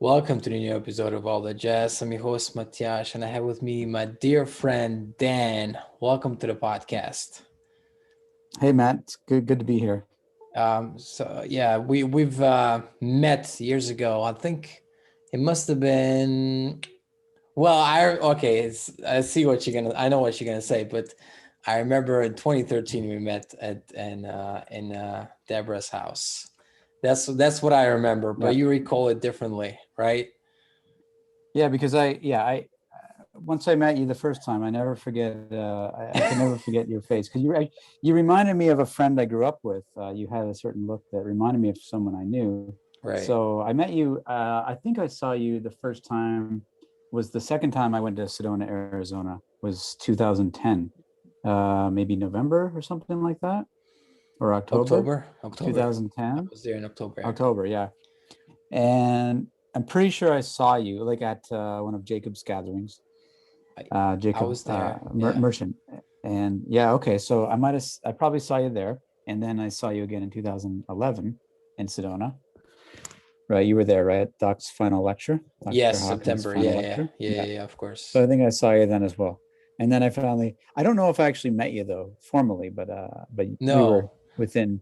Welcome to the new episode of All the Jazz. I'm your host, Matias, and I have with me my dear friend, Dan. Welcome to the podcast. Hey Matt, it's good to be here. We've met years ago. I think it must have been. Well, I see what you're gonna. I know what you're gonna say, but I remember in 2013 we met in Deborah's house. That's what I remember, but Yeah, you recall it differently, right? yeah, because I once I met you the first time, I never forget. I can never forget your face because you reminded me of a friend I grew up with. You had a certain look that reminded me of someone I knew. Right. So I met you. I think I saw you the first time. Was the second time I went to Sedona, Arizona. Was 2010, maybe November or something like that, or October October. I 2010. was there in October. October, yeah. And I'm pretty sure I saw you like at one of Jacob's gatherings, I, I Jacob was there. Yeah. Merchant. And yeah, okay. So I probably saw you there. And then I saw you again in 2011 in Sedona. Right. You were there, right? Doc's final lecture, Dr. Yes, Hawkins' September. final Yeah, yeah, lecture. yeah, yeah, Yeah. yeah, of So course. I think I saw you then as well. And then I don't know if I actually met you though, formally, but we were No. within,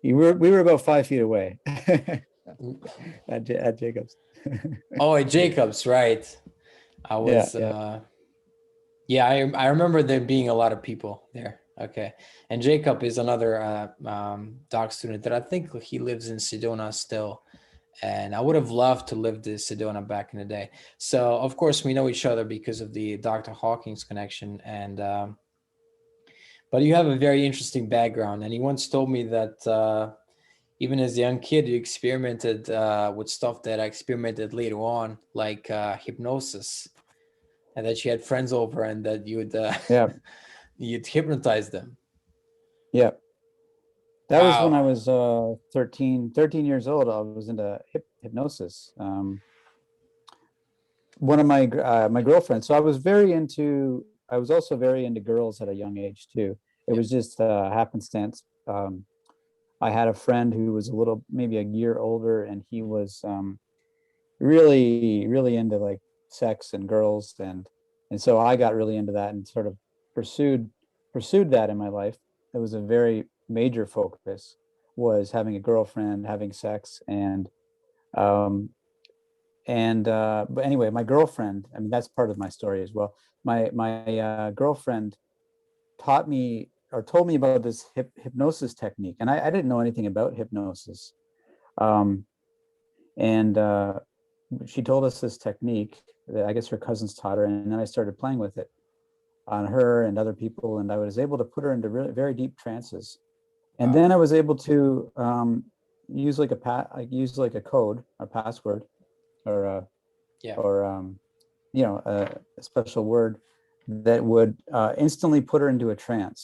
we were about 5 feet away at Jacob's. Oh, at Jacob's, right. I Yeah, was yeah. I remember there being a lot of people there. Okay. And Jacob is another doc student that I think he lives in Sedona still. And I would have loved to live in Sedona back in the day. So of course we know each other because of the Dr. Hawkins connection. And but you have a very interesting background. And he once told me that even as a young kid, you experimented with stuff that I experimented later on, like hypnosis, and that you had friends over and that you'd Yeah, you'd hypnotize them. yeah. That was when Wow. I was 13 years old. I was into hypnosis. One of my girlfriends. So I was also very into girls at a young age too. It Yep. was just happenstance. I had a friend who was maybe a year older, and he was really into like sex and girls, and so I got really into that and sort of pursued that in my life. It was a very major focus, was having a girlfriend, having sex, um but anyway, my girlfriend, I mean, that's part of my story as well. My girlfriend taught me or told me about this hypnosis technique, and I didn't know anything about hypnosis. um and she told us this technique that I guess her cousins taught her, and then I started playing with it on her and other people, and I was able to put her into really very deep trances. And Wow. then I was able to use use like a code, a password, or Yeah. or a special word that would instantly put her into a trance.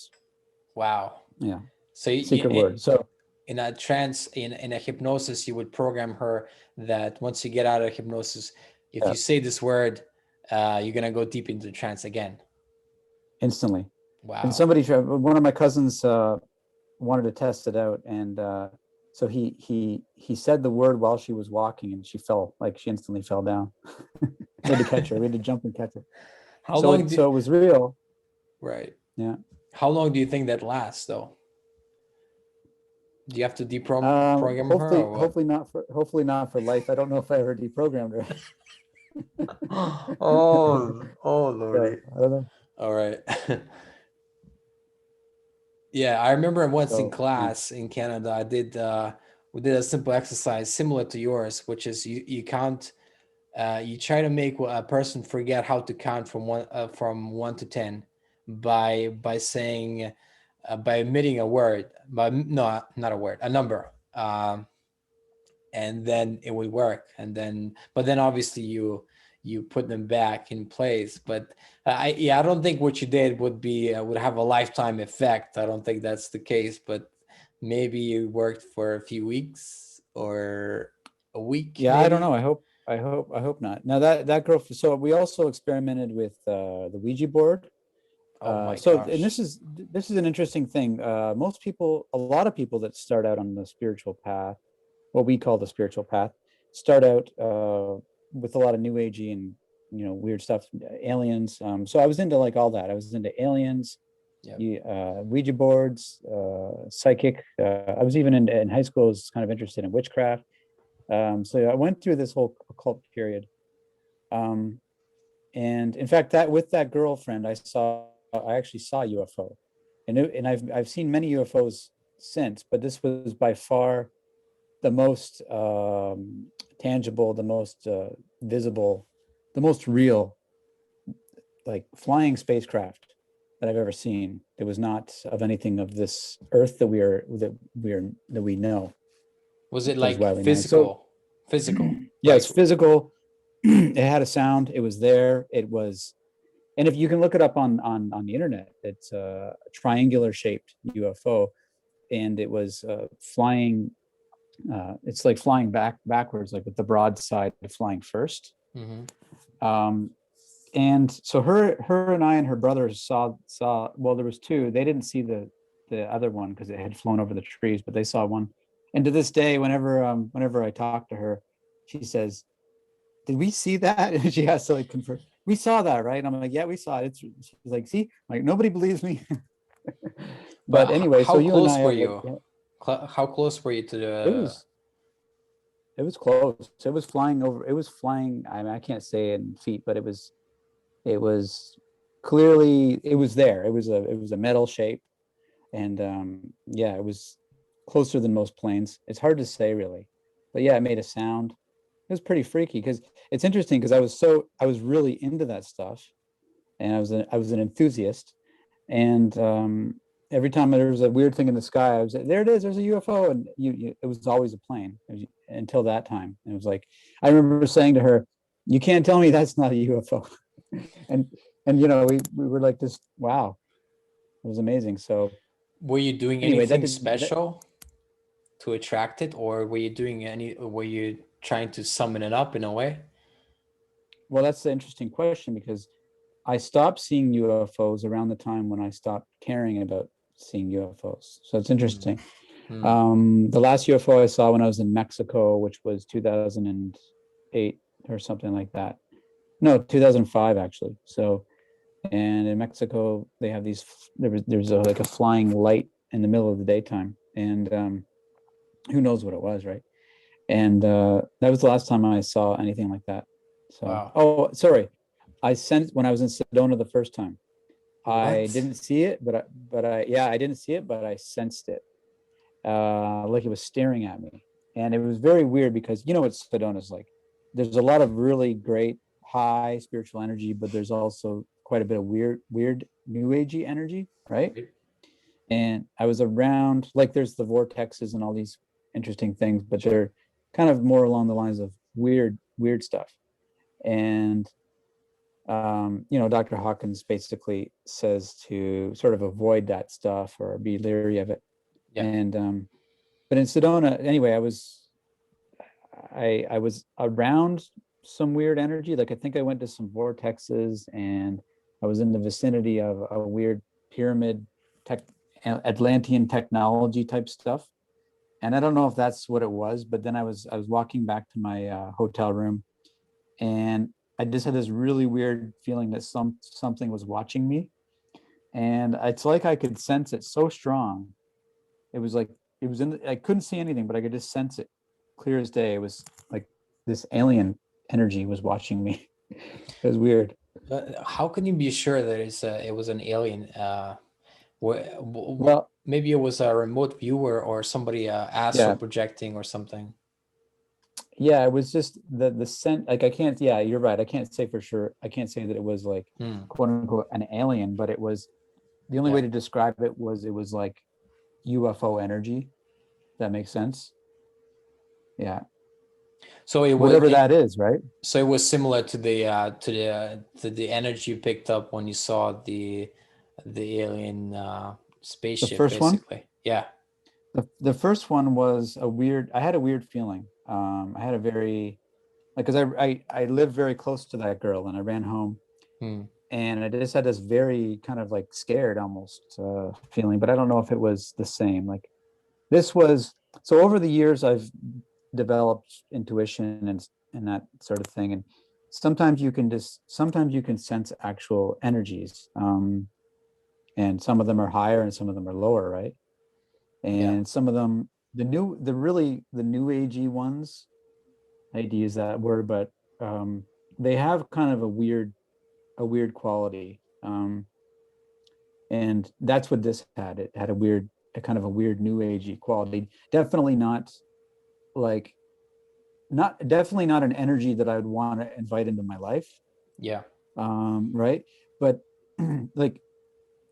Wow. Yeah, So secret word. So in a trance, in a hypnosis, you would program her that once you get out of hypnosis, if yeah, you say this word, you're gonna go deep into the trance again. instantly. And Wow. one of my cousins wanted to test it out, and so he said the word while she was walking, and she instantly fell down. We had to catch her. We had to jump and catch her. How long do So it was real. right? Yeah. How long do you think that lasts, though? Do you have to deprogram her or what? Hopefully not for life. I don't know if I ever deprogrammed her. Oh, So lordy. I don't know. All right. Yeah, I remember once in So yeah. class in Canada, we did a simple exercise similar to yours, which is you count, you try to make a person forget how to count from 1 to 10 by saying by omitting a word, but no, not a word, a number. And then it would work, and then but then obviously you put them back in place. But I don't think what you did would have a lifetime effect. I don't think that's the case, but maybe it worked for a few weeks or a week Yeah, I don't maybe. know. I hope not. Now that girl. So we also experimented with the Ouija board. Oh my And gosh. this is an interesting thing. A lot of people that start out on the spiritual path, what we call the spiritual path, start out with a lot of new agey and weird stuff, aliens. So I was into like all that. I was into aliens, Ouija boards, psychic. I was even in high school, I was kind of interested in witchcraft. So I went through this whole occult period. And in fact, that with that girlfriend, I actually saw a UFO, and I've seen many UFOs since, but this was by far the most tangible, the most visible, the most real, like flying spacecraft that I've ever seen. It was not of anything of this earth that we know. Was it that is like widely known. physical? Physical. Yeah, Like, it's physical. It had a sound. It was there. It was, and if you can look it up on the internet, it's a triangular shaped UFO, and it was flying. It's like flying backwards, like with the broad side flying first. And so her and I and her brother saw. Well, there was two. They didn't see the other one because it had flown over the trees, but they saw one. And to this day, whenever I talk to her, she says, "Did we see that?" And she has to like confirm. We saw that, right? And I'm like, "Yeah, we saw it." She's like, "See, like nobody believes me." But anyway, so you and I were have, you? How close were you to the? It was close. It was flying over. It was flying. I mean, I can't say in feet, but it was clearly, it was there. It was a metal shape, and yeah, it was closer than most planes. It's hard to say really, but yeah, it made a sound. It was pretty freaky because it's interesting because I was really into that stuff, and I was an enthusiast, and every time there was a weird thing in the sky, I was there. It is. There's a UFO, and it was always a plane until that time. And it was like I remember saying to her, "You can't tell me that's not a UFO," and we were like this. Wow, it was amazing. So, were you doing anyway, anything special to attract it, or were you trying to summon it up in a way? Well, that's the interesting question because I stopped seeing UFOs around the time when I stopped caring about seeing UFOs. So it's interesting. The last UFO I saw when I was in Mexico, which was 2008 or something like that. No, 2005 actually. So, and in Mexico they have these. There's like a flying light in the middle of the daytime, and who knows what it was, right? And that was the last time I saw anything like that. So, wow. Oh, sorry. I sensed when I was in Sedona the first time. I didn't see it, but I didn't see it, but I sensed it, like it was staring at me, and it was very weird because what Sedona's like. There's a lot of really great high spiritual energy, but there's also quite a bit of weird new agey energy, right? And I was around, like, there's the vortexes and all these interesting things, but they're kind of more along the lines of weird stuff. And Dr. Hawkins basically says to sort of avoid that stuff or be leery of it. Yeah. And but in Sedona, anyway, I was around some weird energy. Like I think I went to some vortexes, and I was in the vicinity of a weird pyramid Atlantean technology type stuff. And I don't know if that's what it was, but then I was walking back to my hotel room, and I just had this really weird feeling that something was watching me, and it's like I could sense it so strong. It was like I couldn't see anything, but I could just sense it clear as day. It was like this alien energy was watching me. It was weird. How can you be sure that it was an alien? Well, maybe it was a remote viewer or somebody astral projecting or something. Yeah, it was just the scent. Like I can't. Yeah, you're right. I can't say for sure. I can't say that it was like quote unquote an alien, but it was. The only way to describe it was like UFO energy. That makes sense. Yeah. So it was whatever that is, right? So it was similar to the energy you picked up when you saw the alien spaceship. The first basically. one? Yeah. The first one was I had a weird feeling. I had a very, like, because I lived very close to that girl, and I ran home, and I just had this very kind of like scared almost feeling, but I don't know if it was the same. Like this was, so over the years I've developed intuition and that sort of thing. And sometimes you can sense actual energies. And some of them are higher and some of them are lower, right? And some of them, the new agey ones, I hate to use that word, but they have kind of a weird quality. And that's what this had. It had a kind of a weird new agey quality. Definitely not an energy that I would want to invite into my life. Yeah. Right. But like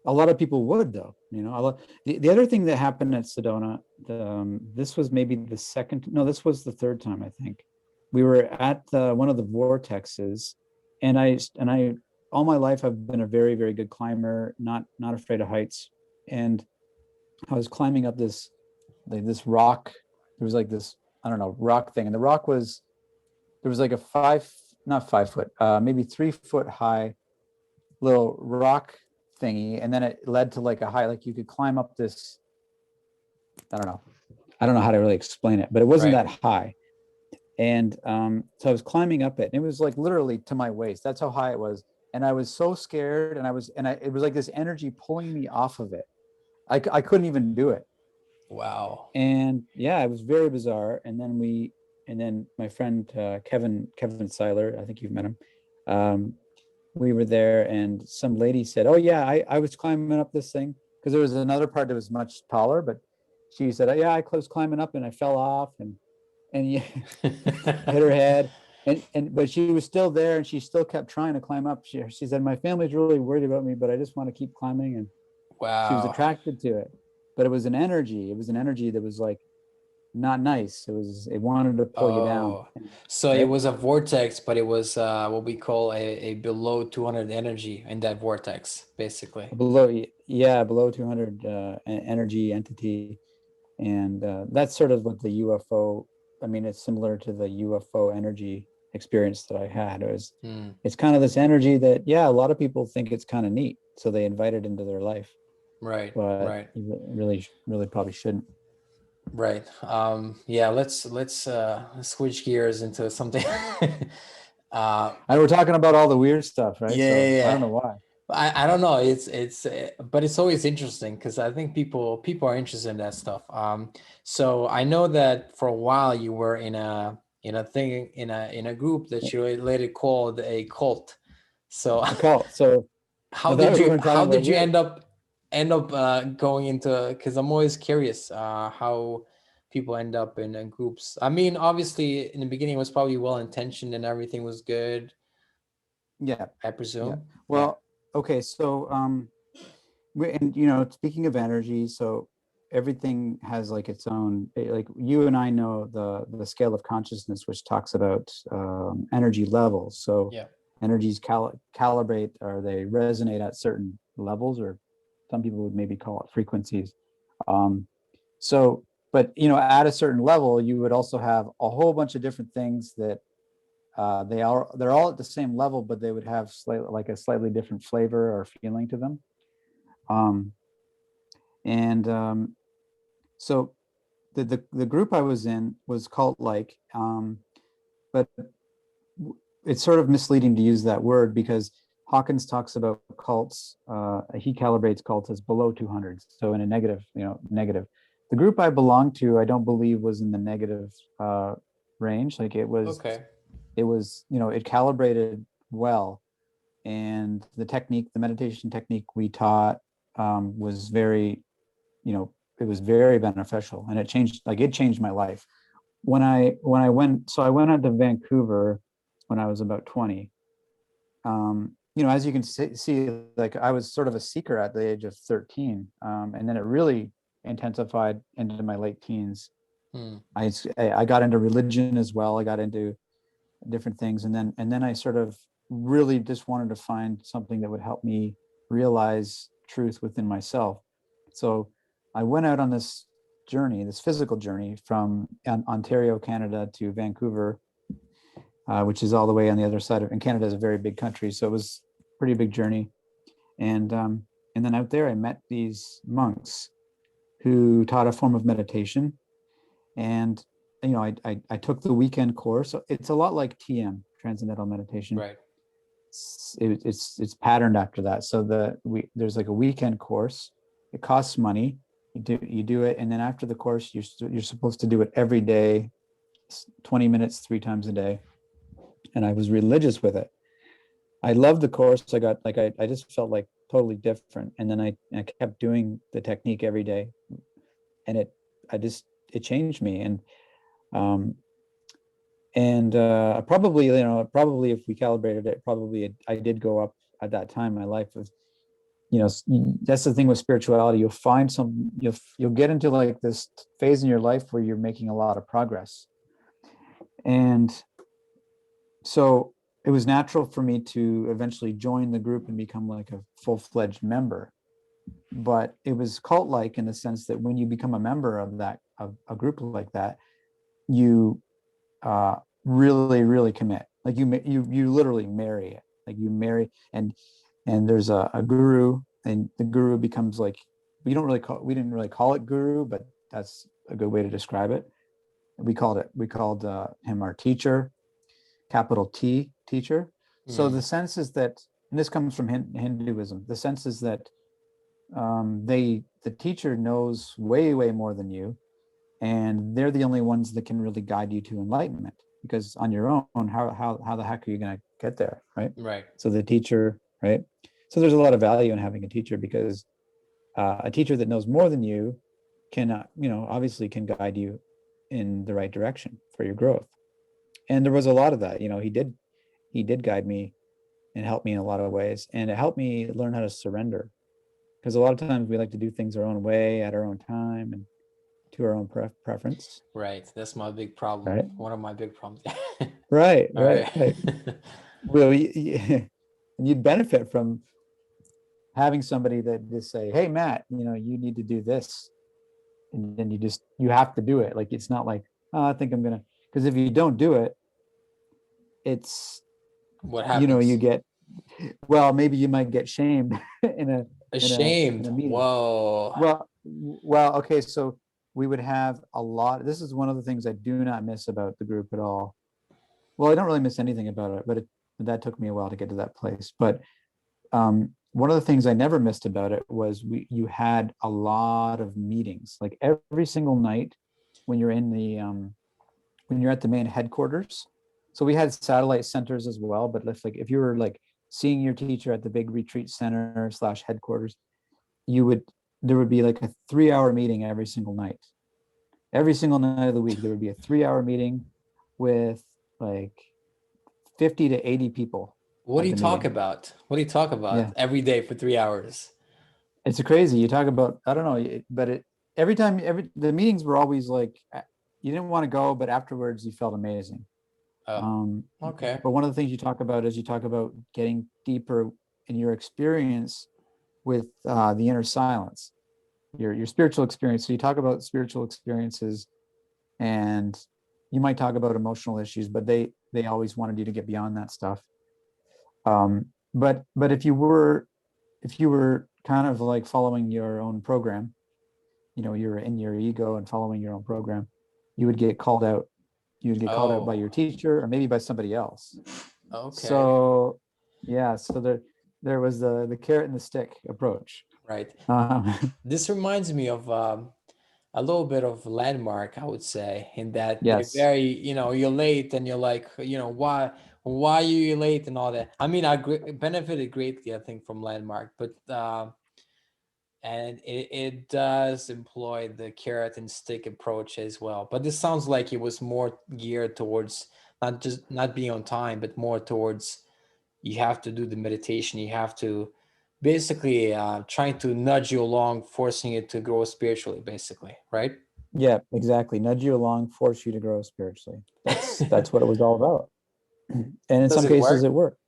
a lot of people would, though, the other thing that happened at Sedona, this was maybe this was the third time, I think. We were at one of the vortexes, and I all my life I've been a very, very good climber, not afraid of heights. And I was climbing up this rock. There was like this, I don't know, rock thing. And the rock there was like a not 5 foot, maybe 3 foot high little rock thingy. And then it led to like a high, like you could climb up this, I don't know how to really explain it, but it wasn't that high. And so I was climbing up it, and it was like literally to my waist. That's how high it was. And I was so scared, and it was like this energy pulling me off of it. I couldn't even do it. Wow. And yeah, it was very bizarre. And then my friend Kevin Seiler, I think you've met him. We were there, and some lady said, "Oh yeah, I was climbing up this thing," because there was another part that was much taller. But she said, "Oh yeah, I was climbing up and I fell off and hit her head." But she was still there, and she still kept trying to climb up. She said, "My family's really worried about me, but I just want to keep climbing." And wow. She was attracted to it, but it was an energy. It was an energy that was like not nice. It wanted to pull you down. So right? It was a vortex, but it was what we call a below 200 energy in that vortex, basically. Below 200 energy entity. And that's sort of what the UFO, I mean, it's similar to the UFO energy experience that I had. It's kind of this energy that, a lot of people think it's kind of neat. So they invite it into their life. Right. But right. You really probably shouldn't. Right. Let's switch gears into something. And we're talking about all the weird stuff, right? Yeah. I don't know why. I don't know. But it's always interesting because I think people are interested in that stuff. So I know that for a while you were in a group that you later called a cult. So a cult. So how did you end up going into? Because I'm always curious how people end up in groups. I mean, obviously in the beginning it was probably well intentioned and everything was good. Yeah, I presume. Yeah. Well, okay. So speaking of energy, so everything has like its own, like you and I know the scale of consciousness, which talks about energy levels. So energies calibrate, or they resonate at certain levels, or some people would maybe call it frequencies. But at a certain level, you would also have a whole bunch of different things that they're all at the same level, but they would have a slightly different flavor or feeling to them. So the group I was in was cult-like, but it's sort of misleading to use that word, because Hawkins talks about cults. He calibrates cults as below 200, so in a negative. The group I belonged to, I don't believe was in the negative range. Like it was. Okay. It was, it calibrated well, and the meditation technique we taught was very, it was very beneficial, and it changed my life. When I went out to Vancouver when I was about 20. As you can see, like I was sort of a seeker at the age of 13, and then it really intensified into my late teens. I got into religion as well. I got into different things, and then I sort of really just wanted to find something that would help me realize truth within myself. So I went out on this physical journey from Ontario, Canada to Vancouver, which is all the way on the other side and Canada is a very big country, so it was a pretty big journey. And then out there I met these monks who taught a form of meditation, and I took the weekend course. It's a lot like TM, Transcendental Meditation. Right. It's patterned after that. So there's like a weekend course. It costs money. You do it, and then after the course, you're supposed to do it every day, 20 minutes, 3 times a day. And I was religious with it. I loved the course. I got like I just felt like totally different. And then I kept doing the technique every day, and it changed me. And probably if we calibrated it, probably I did go up at that time in my life. With that's the thing with spirituality. You'll get into like this phase in your life where you're making a lot of progress, and so it was natural for me to eventually join the group and become like a full-fledged member. But it was cult-like in the sense that when you become a member of a group like that, you really, really commit. Like you literally marry it. Like you marry, and there's a guru, and the guru becomes like, we didn't really call it guru, but that's a good way to describe it. We called him our teacher, capital T, teacher. So the sense is that, and this comes from Hinduism, the sense is that the teacher knows way, way more than you, and they're the only ones that can really guide you to enlightenment, because on your own, how the heck are you going to get there, right? Right. So the teacher, right? So there's a lot of value in having a teacher, because a teacher that knows more than you can, obviously can guide you in the right direction for your growth. And there was a lot of that. He did guide me and help me in a lot of ways, and it helped me learn how to surrender, because a lot of times we like to do things our own way at our own time and to our own preference. Right. That's my big problem. Right. One of my big problems. Right. All right. Well, you'd benefit from having somebody that just say, "Hey, Matt, you need to do this," and then you have to do it. Like, it's not like, "Oh, I think I'm gonna," because if you don't do it, it's, What happens? you get, well, maybe you might get shamed in a Ashamed. meeting. Whoa. Well, okay, so we would have a lot. This is one of the things I do not miss about the group at all. Well, I don't really miss anything about it, but that took me a while to get to that place. But one of the things I never missed about it was you had a lot of meetings, like every single night when you're in when you're at the main headquarters. So we had satellite centers as well, but if you were like seeing your teacher at the big retreat center / headquarters, there would be like a 3-hour meeting every single night. Every single night of the week, there would be a 3-hour meeting with like 50 to 80 people. What do you talk about? What do you talk about every day for 3 hours? It's crazy. You talk about, I don't know, but the meetings were always like, you didn't want to go, but afterwards you felt amazing. Okay. But one of the things you talk about is getting deeper in your experience with the inner silence, your spiritual experience. So you talk about spiritual experiences, and you might talk about emotional issues, but they always wanted you to get beyond that stuff. But if you were kind of like following your own program, you're in your ego and following your own program, you would get called out. You would get called out by your teacher, or maybe by somebody else. Okay. So there was the carrot and the stick approach. Right. This reminds me of a little bit of Landmark, I would say, in that they're very, you're late and you're like, why are you late and all that. I mean, I benefited greatly, I think, from Landmark, but and it does employ the carrot and stick approach as well. But this sounds like it was more geared towards not being on time, but more towards, you have to do the meditation. You have to basically trying to nudge you along, forcing it to grow spiritually, basically, right? Yeah, exactly. Nudge you along, force you to grow spiritually. That's what it was all about. And in some cases it worked.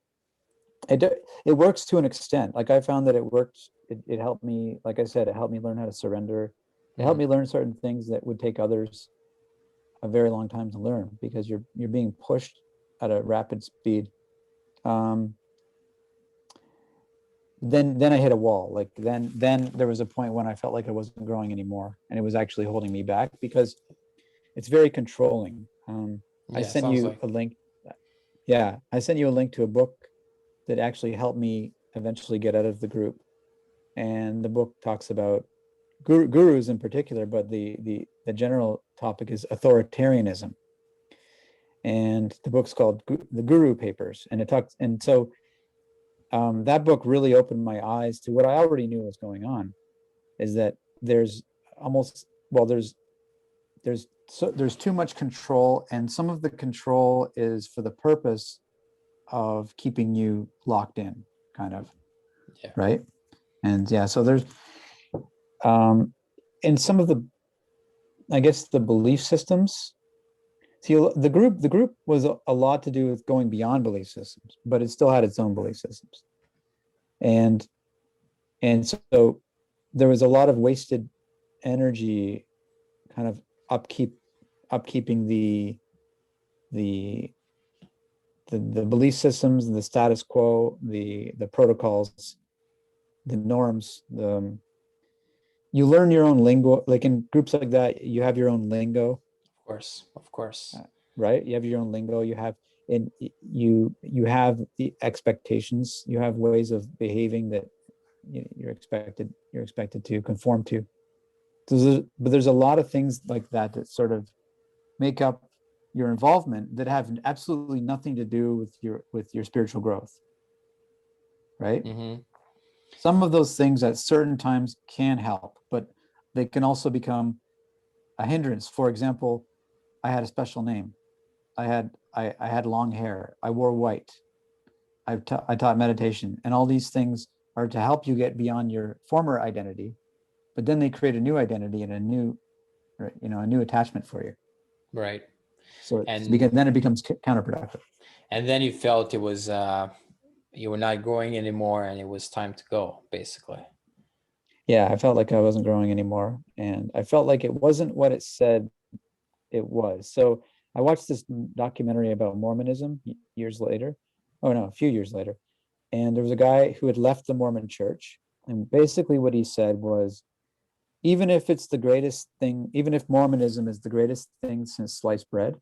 It works to an extent. Like, I found that it worked. It helped me, like I said, it helped me learn how to surrender. It helped me learn certain things that would take others a very long time to learn, because you're being pushed at a rapid speed. Then I hit a wall. Like then there was a point when I felt like I wasn't growing anymore, and it was actually holding me back, because it's very controlling. I Yeah, sent sounds you like. a link. Yeah, I sent you a link to a book that actually helped me eventually get out of the group. And the book talks about gurus in particular, but the general topic is authoritarianism. And the book's called The Guru Papers. And it talks, and so that book really opened my eyes to what I already knew was going on, is that there's almost, well, there's too much control, and some of the control is for the purpose of keeping you locked in, kind of, Yeah. right? And yeah, so there's in some of the, I guess, the belief systems. See, the group was a lot to do with going beyond belief systems, but it still had its own belief systems. And so there was a lot of wasted energy, kind of upkeeping the belief systems, the status quo, the protocols, the norms. You learn your own lingo, like in groups like that. You have your own lingo, Of course. right? You have your own lingo. You have, and you have the expectations. You have ways of behaving that you're expected to conform to. But there's a lot of things like that that sort of make up your involvement that have absolutely nothing to do with your spiritual growth, right? Mm-hmm. Some of those things at certain times can help, but they can also become a hindrance. For example, I had a special name. I had long hair. I wore white. I taught meditation, and all these things are to help you get beyond your former identity, but then they create a new identity and a new attachment for you. Right. So And then it becomes counterproductive. and then you felt it was you were not growing anymore, and it was time to go, basically. Yeah, I felt like I wasn't growing anymore, and I felt like it wasn't what it said it was. So I watched this documentary about Mormonism years later. Oh no, a few years later. And there was a guy who had left the Mormon church. And basically what he said was, even if it's the greatest thing, even if Mormonism is the greatest thing since sliced bread,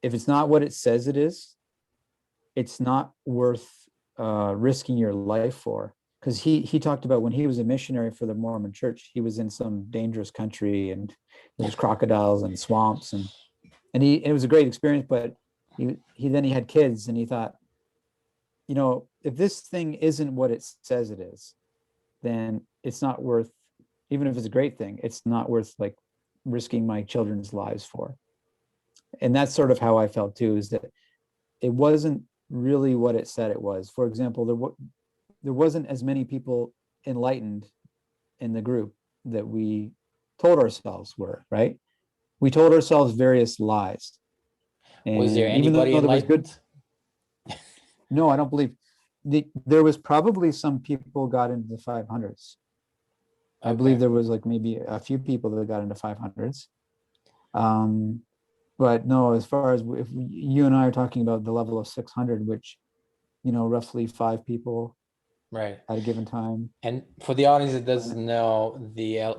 if it's not what it says it is, it's not worth risking your life for. Because he talked about when he was a missionary for the Mormon church, he was in some dangerous country, and there was crocodiles and swamps, and it was a great experience. But he had kids, and he thought, if this thing isn't what it says it is, then it's not worth, even if it's a great thing, it's not worth like risking my children's lives for. And that's sort of how I felt too, is that it wasn't really what it said it was. For example, there wasn't as many people enlightened in the group that we told ourselves were, right? We told ourselves various lies. Was there And even though anybody there was good, enlightened? no, I don't believe there was probably some people got into the 500s. I believe there was like maybe a few people that got into 500s. But no, as far as if you and I are talking about the level of 600, which, roughly 5 people Right. at a given time. And for the audience that doesn't know, the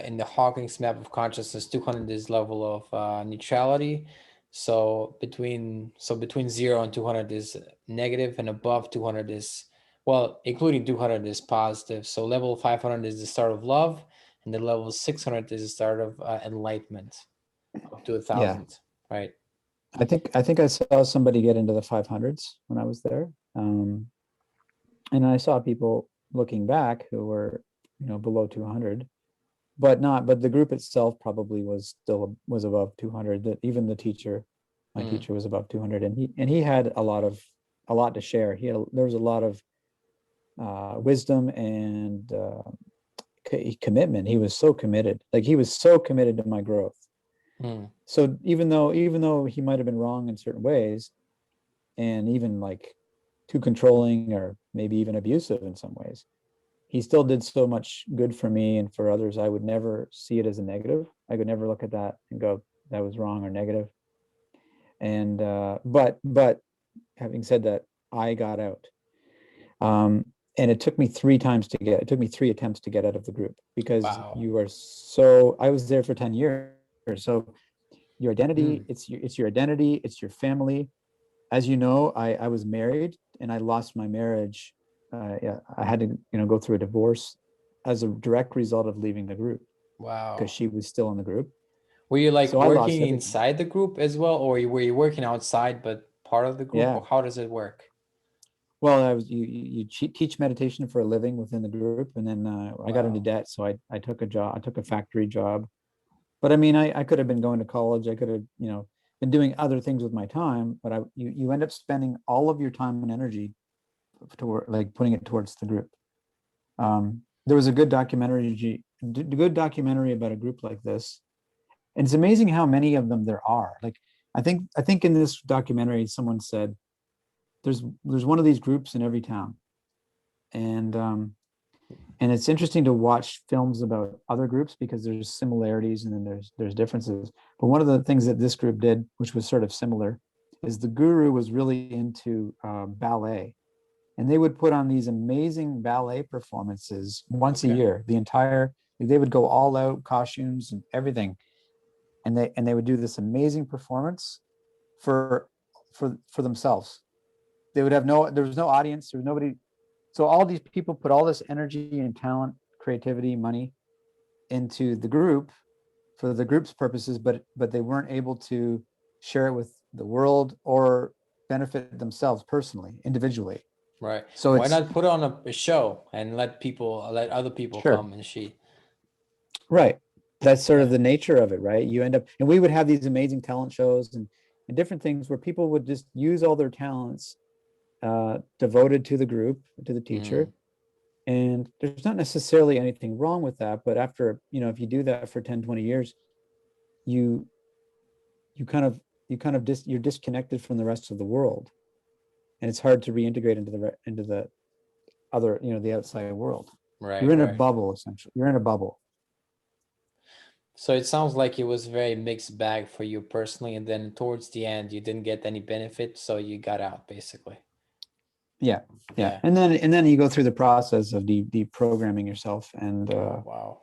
in the Hawking's map of consciousness, 200 is level of neutrality. So between 0 and 200 is negative, and above 200 is, well, including 200 is positive. So level 500 is the start of love, and the level 600 is the start of enlightenment, up to 1,000. Right. I think I saw somebody get into the 500s when I was there. And I saw people looking back who were, below 200, but the group itself probably was above 200. That even the teacher, my teacher, was above 200, and he had a lot to share. There was a lot of wisdom and commitment. He was so committed. Like, he was so committed to my growth. So even though he might have been wrong in certain ways, and even like too controlling or maybe even abusive in some ways, he still did so much good for me and for others. I would never see it as a negative. I could never look at that and go, that was wrong or negative. And but having said that, I got out. And it took me 3 attempts to get out of the group, because Wow. I was there for 10 years. So your identity, it's your identity, it's your family. As you know, I was married and I lost my marriage. Yeah, I had to, go through a divorce as a direct result of leaving the group Wow. because she was still in the group. Were you like So I lost working everything. inside the group as well, or were you working outside but part of the group, Yeah. or how does it work? Well, you teach meditation for a living within the group, and then I got into Wow. debt, so I took a job. I took a factory job, but I mean, I could have been going to college. I could have, been doing other things with my time, but you end up spending all of your time and energy toward like putting it towards the group. There was a good documentary about a group like this, and it's amazing how many of them there are. Like I think in this documentary, someone said there's one of these groups in every town, and it's interesting to watch films about other groups because there's similarities and then there's differences. But one of the things that this group did, which was sort of similar, is the guru was really into ballet, and they would put on these amazing ballet performances once a year. They would go all out, costumes and everything, and they would do this amazing performance for themselves. There was no audience, there was nobody. So all these people put all this energy and talent, creativity, money into the group for the group's purposes, but they weren't able to share it with the world or benefit themselves personally, individually. Right. So Why it's not put on a show and let other people sure, come and see? right. That's sort Yeah. of the nature of it, right? You end up, and we would have these amazing talent shows and different things where people would just use all their talents devoted to the group, to the teacher. And there's not necessarily anything wrong with that, but after, if you do that for 10, 20 years, you you're disconnected from the rest of the world, and it's hard to reintegrate into the other, the outside world. Right, You're in a right. bubble, essentially. You're in a bubble. So it sounds like it was very mixed bag for you personally, and then towards the end you didn't get any benefit, so you got out basically. Yeah. Yeah. And then you go through the process of deprogramming yourself, and Wow.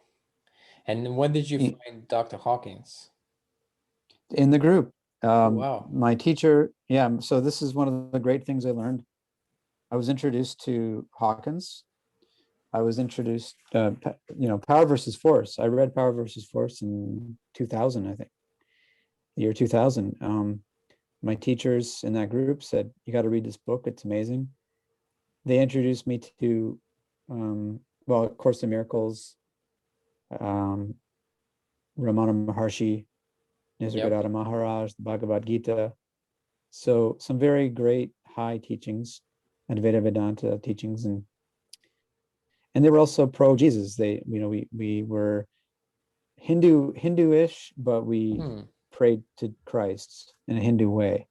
And when did you find Dr. Hawkins? in the group, Wow. my teacher, yeah. So this is one of the great things I learned. I was introduced to Hawkins. I was introduced, Power versus Force. I read Power versus Force in 2000, I think, the year 2000. My teachers in that group said, "You got to read this book. It's amazing." They introduced me to, Course in Miracles, Ramana Maharshi, Nisargadatta Maharaj, the Bhagavad Gita. So some very great high teachings, Advaita Vedanta teachings, and they were also pro Jesus. We were Hindu-ish, but we prayed to Christ in a Hindu way.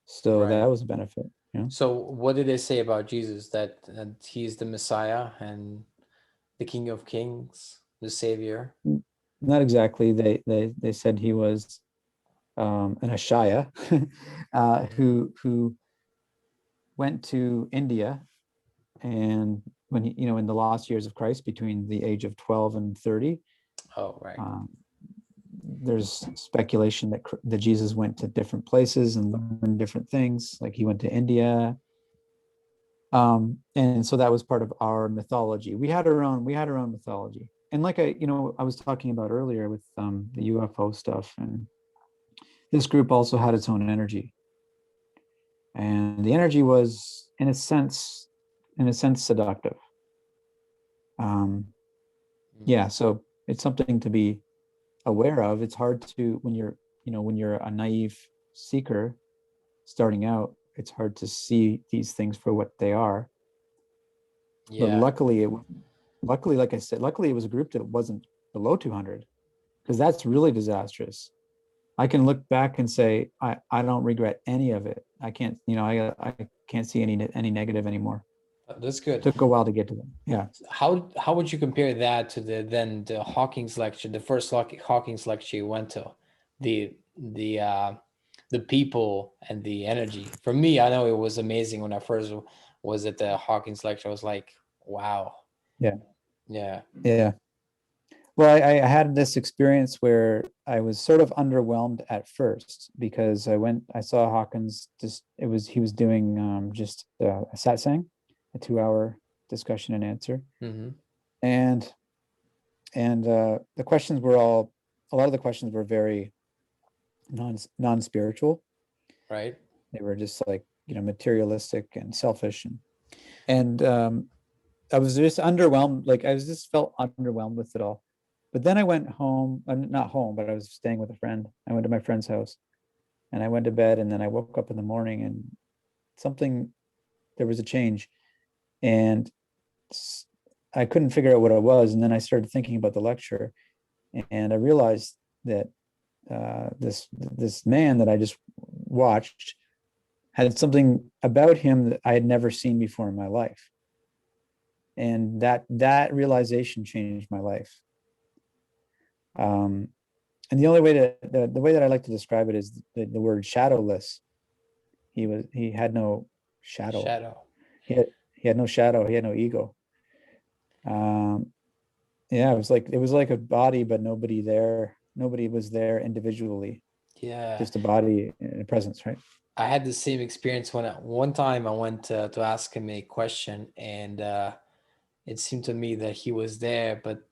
So that was a benefit. So what did they say about Jesus? That he's the Messiah and the King of Kings, the Savior? Not exactly. They said he was an Ashaya who went to India, and when in the lost years of Christ, between the age of 12 and 30. Oh, right. There's speculation that Jesus went to different places and learned different things. Like he went to India, and so that was part of our mythology. We had our own mythology, and like I was talking about earlier with the UFO stuff, and this group also had its own energy, and the energy was in a sense seductive. Yeah, so it's something to be aware of. It's hard to, when you're a naive seeker starting out, it's hard to see these things for what they are. Yeah. But luckily, like I said, it was a group that wasn't below 200, because that's really disastrous. I can look back and say I don't regret any of it. I can't, I can't see any negative anymore. That's good. It took a while to get to them. Yeah. How would you compare that to the Hawkins lecture, the first Hawkins lecture you went to, the people and the energy? For me, I know it was amazing when I first was at the Hawkins lecture. I was like, wow. Yeah. Yeah. Yeah. Well, I had this experience where I was sort of underwhelmed at first because I saw Hawkins, just, he was doing just a satsang, a 2 hour discussion and answer. Mm-hmm. And, the questions were a lot of the questions were very non-spiritual. Right. They were just like, materialistic and selfish. And I was just underwhelmed. Like I was just felt underwhelmed with it all. But then I went home, not home, but I was staying with a friend. I went to my friend's house and I went to bed, and then I woke up in the morning and something, there was a change, and I couldn't figure out what it was. And then I started thinking about the lecture, and I realized that this man that I just watched had something about him that I had never seen before in my life. And that realization changed my life. And the only way the way that I like to describe it is the word shadowless. He had no shadow. Shadow. He had no shadow. He had no ego. Yeah, it was like a body, but nobody there. Nobody was there individually. Yeah. Just a body and a presence, right? I had the same experience when one time I went to ask him a question, and it seemed to me that he was there, but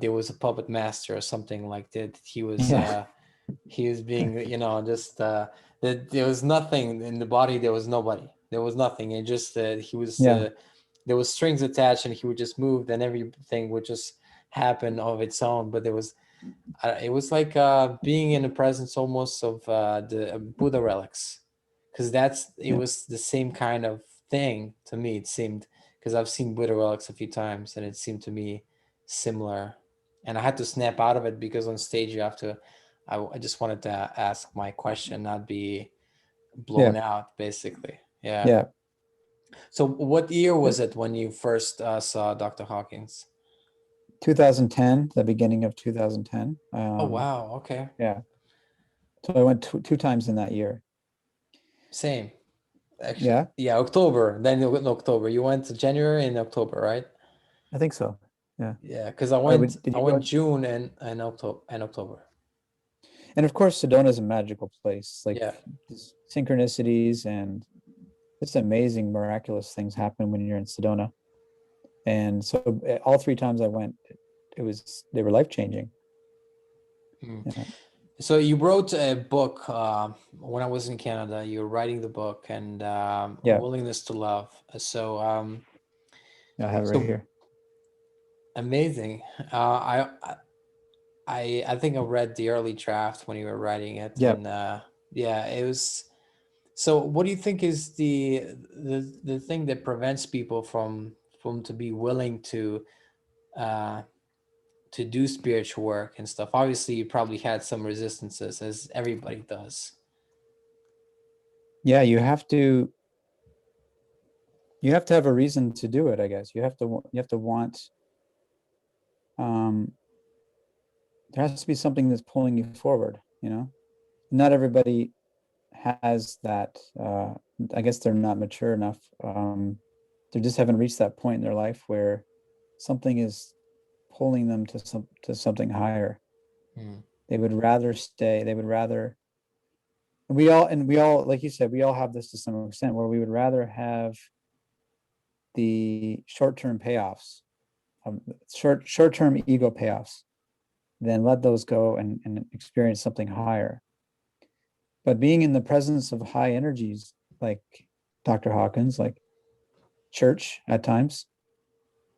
there was a puppet master or something like that. Yeah. He was being, just that there was nothing in the body. There was nobody. There was nothing. It just he was Yeah. there was strings attached, and he would just move, and everything would just happen of its own. But it was like being in the presence almost of the Buddha relics, because it Yeah. was the same kind of thing to me. It seemed, because I've seen Buddha relics a few times, and it seemed to me similar. And I had to snap out of it because on stage you have to. I just wanted to ask my question, not be Yeah. blown out, basically. Yeah. Yeah. So, what year was it when you first saw Dr. Hawkins? 2010, the beginning of 2010. Oh wow. Okay. Yeah. So I went two times in that year. Same. Actually, Yeah, yeah, October. Then in October, you went to January and October, right? I think so. Yeah. Yeah, because Did I you went go? June and October. And of course, Sedona is a magical place. Like Yeah, synchronicities and it's amazing, miraculous things happen when you're in Sedona. And so all three times I went, they were life changing. mm. Yeah. So you wrote a book when I was in Canada. You were writing the book, and A Yeah. Willingness to Love. So I have it right so here. amazing. I think I read the early draft when you were writing it, Yeah. and yeah, it was. So, what do you think is the thing that prevents people from to be willing uh, to do spiritual work and stuff? Obviously, you probably had some resistances, as everybody does. Yeah. You have to have a reason to do it, I guess. You have to want, um, there has to be something that's pulling you forward, Not everybody has that. I guess they're not mature enough. They just haven't reached that point in their life where something is pulling them to something higher. Mm. They would rather stay. They would rather. We all, like you said, we all have this to some extent where we would rather have the short-term payoffs, short-term ego payoffs, than let those go and experience something higher. But being in the presence of high energies like Dr. Hawkins, like church at times,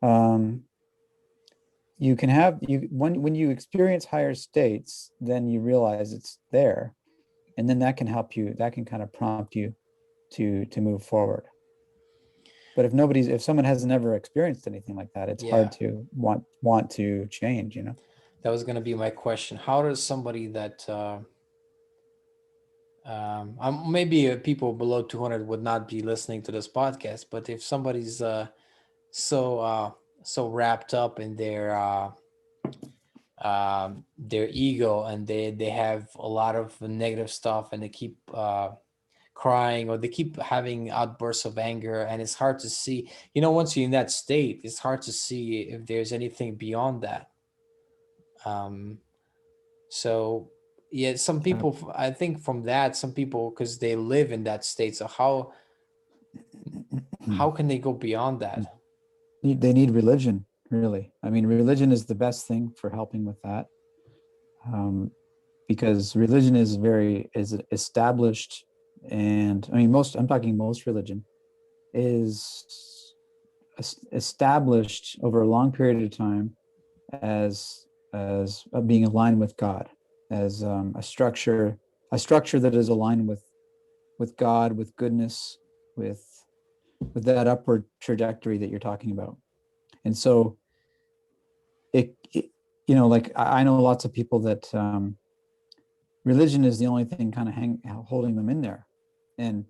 you can have you when you experience higher states, then you realize it's there, and then that can help you. That can kind of prompt you to move forward. But if someone has never experienced anything like that, it's Yeah, hard to want to change. that was going to be my question. How does somebody that maybe people below 200 would not be listening to this podcast, but if somebody's so so wrapped up in their ego, and they have a lot of negative stuff, and they keep crying, or they keep having outbursts of anger, and it's hard to see, once you're in that state, it's hard to see if there's anything beyond that. Um, so yeah, some people, I think from that, some people, because they live in that state. So how can they go beyond that? They need religion, really. I mean, religion is the best thing for helping with that, because religion is established, and I mean, I'm talking most religion is established over a long period of time as being aligned with God, as a structure that is aligned with God, with goodness, with that upward trajectory that you're talking about. And so it like I know lots of people that religion is the only thing kind of holding them in there, and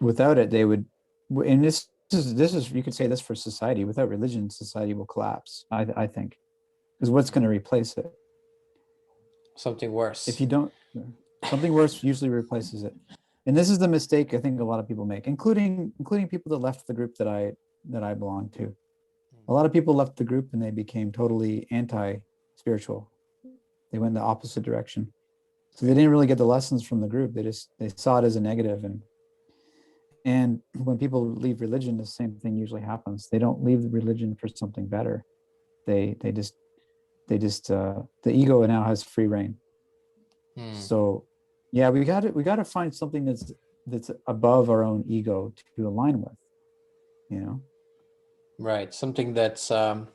without it they would, and this is you could say this for society. Without religion, society will collapse, I think, because what's going to replace it? Something worse. If you don't, something worse usually replaces it. And this is the mistake I think a lot of people make, including people that left the group that I belong to. A lot of people left the group and they became totally anti-spiritual. They went the opposite direction. So they didn't really get the lessons from the group. They saw it as a negative. And when people leave religion, the same thing usually happens. They don't leave religion for something better. They just the ego now has free reign. So yeah, we got to find something that's above our own ego to align with, Right. Something that's not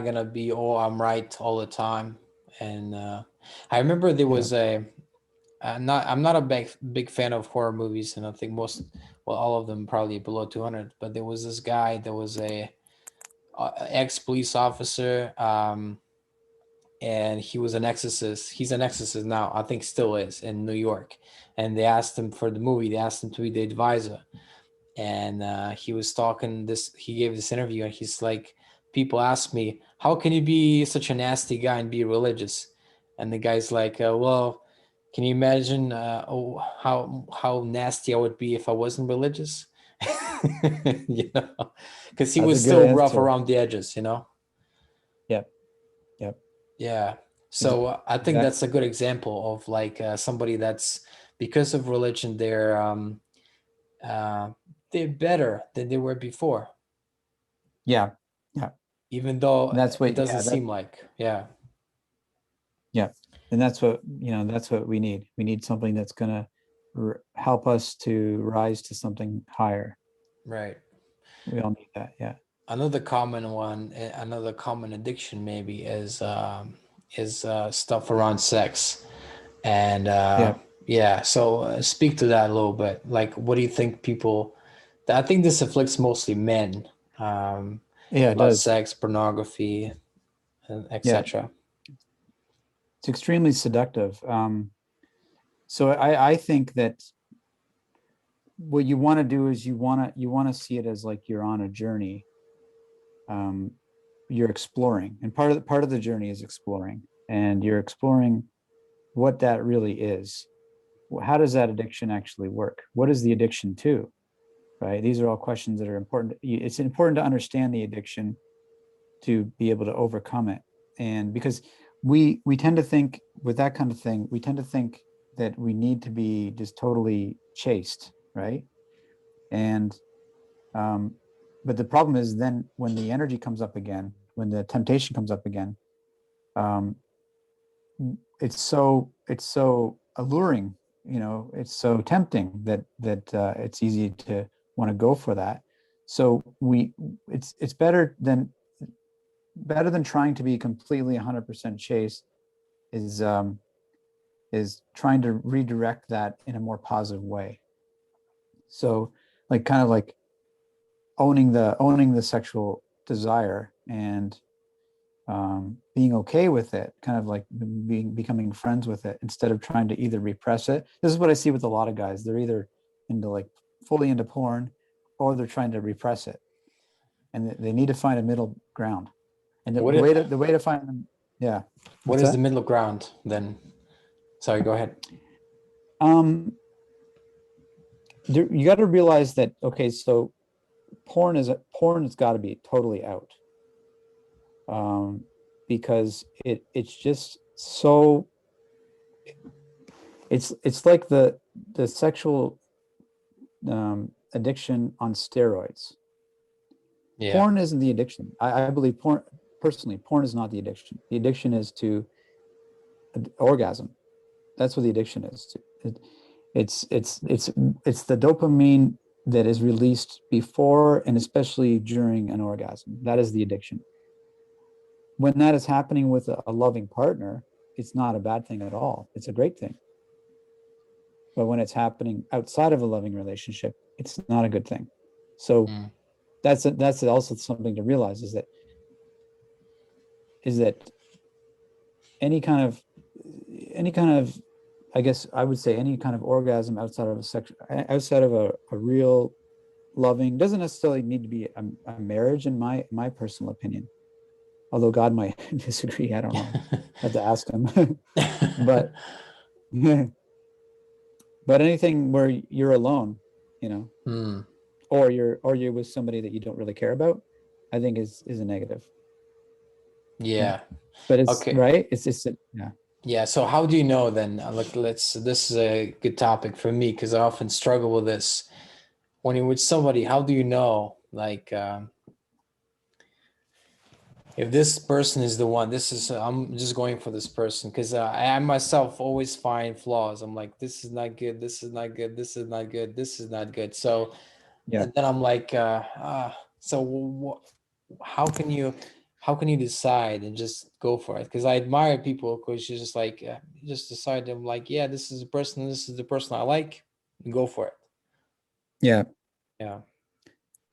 gonna be, oh, I'm right all the time. And I remember there was I'm not a big fan of horror movies, and I think all of them probably below 200. But there was this guy that was a ex police officer, and he was an exorcist. He's an exorcist now, I think, still is in New York. And they asked him for the movie. They asked him to be the advisor, and he was talking this. He gave this interview, and he's like, people ask me, how can you be such a nasty guy and be religious? And the guy's like, well, can you imagine how nasty I would be if I wasn't religious? Because he That's was a good still rough answer. around the edges. Yep. Yeah. So I think Exactly. that's a good example of like somebody that's, because of religion, uh, they're better than they were before, Yeah. Yeah. even though And that's it what, doesn't seem like. Yeah. yeah. And that's what we need. We need something that's going to help us to rise to something higher. Right. We all need that. Yeah. Another common one, another common addiction maybe is stuff around sex, and Yeah. yeah. So speak to that a little bit. Like, what do you think people? I think this afflicts mostly men, Yeah, it about does. sex, pornography, Yeah. etc. It's extremely seductive. So I think that what you want to do is you want to see it as like you're on a journey. You're exploring, and part of the journey is exploring, and you're exploring what that really is. How does that addiction actually work? What is the addiction to? Right? These are all questions that are important. It's important to understand the addiction to be able to overcome it. And because we tend to think with that kind of thing, we tend to think that we need to be just totally chaste, right? And but the problem is then when the energy comes up again, when the temptation comes up again, um, it's so alluring, it's so tempting that it's easy to want to go for that. So it's better than trying to be completely 100% chaste is trying to redirect that in a more positive way. So like kind of like owning the sexual desire and being okay with it, kind of like becoming friends with it instead of trying to either repress it. This is what I see with a lot of guys. They're either into like fully into porn or they're trying to repress it, and they need to find a middle ground. And the way to find them, yeah. What is the middle ground then? Sorry, go ahead. You got to realize that, okay, so porn has got to be totally out. because it's just so, it's like the sexual addiction on steroids. Yeah. Porn isn't the addiction. I believe porn is not the addiction. The addiction is to orgasm. That's what the addiction is. It's the dopamine that is released before and especially during an orgasm. That is the addiction. When that is happening with a loving partner, it's not a bad thing at all. It's a great thing. But when it's happening outside of a loving relationship, it's not a good thing. So that's also something to realize, is that any kind of, I guess I would say, any kind of orgasm outside of a real loving, doesn't necessarily need to be a marriage, in my personal opinion. Although God might disagree, I don't know. I have to ask him. But but anything where you're alone, or you're with somebody that you don't really care about, I think is a negative. Yeah. But it's okay. Right. It's just yeah. Yeah. So how do you know then? This is a good topic for me, because I often struggle with this. When you're with somebody, how do you know, if this person is the one? I'm just going for this person because I myself always find flaws. I'm like, this is not good. This is not good. This is not good. This is not good. So, Yeah. and then I'm like, how can you decide and just go for it? Because I admire people, because you just you just decide. I'm like, yeah, this is the person. This is the person I like. And go for it. Yeah. Yeah.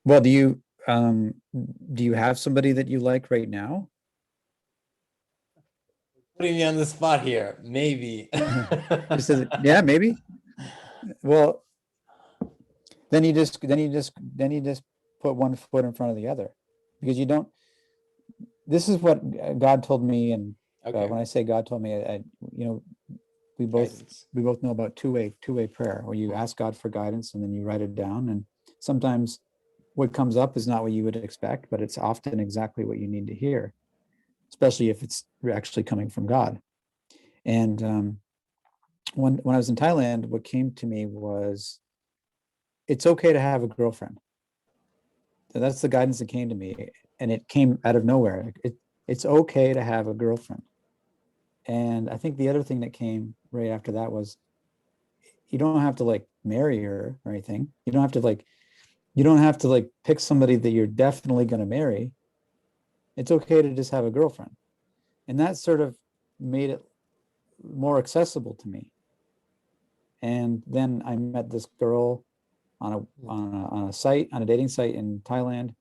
Well, do you have somebody that you like right now? Putting me on the spot here. Maybe. Yeah, maybe. Well, then you just put one foot in front of the other, because you don't. This is what God told me, and Okay. when I say God told me, we both know about two-way prayer, where you ask God for guidance and then you write it down. And sometimes what comes up is not what you would expect, but it's often exactly what you need to hear, especially if it's actually coming from God. And when I was in Thailand, what came to me was, it's okay to have a girlfriend. So that's the guidance that came to me, and it came out of nowhere. It's okay to have a girlfriend. And I think the other thing that came right after that was, you don't have to marry her or anything. You don't have to pick somebody that you're definitely going to marry. It's okay to just have a girlfriend. And that sort of made it more accessible to me. And then I met this girl on a dating site in Thailand,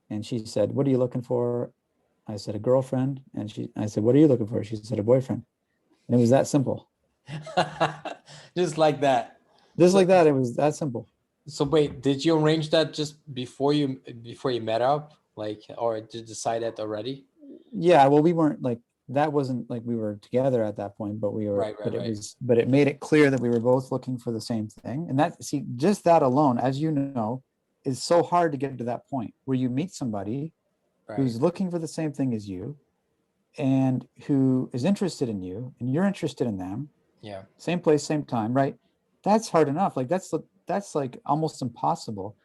and she said, "What are you looking for?" I said, "A girlfriend." And I said, "What are you looking for?" She said, "A boyfriend." And it was that simple. Just like that. Just like that. It was that simple. So wait, did you arrange that just before you met up, or did you decide that already? Yeah, well, we weren't that wasn't we were together at that point, but we were, Right. but it made it clear that we were both looking for the same thing. And just that alone, as you know, is so hard to get to that point where you meet somebody who's looking for the same thing as you, and who is interested in you, and you're interested in them. Yeah. Same place, same time, right? That's hard enough. That's almost impossible,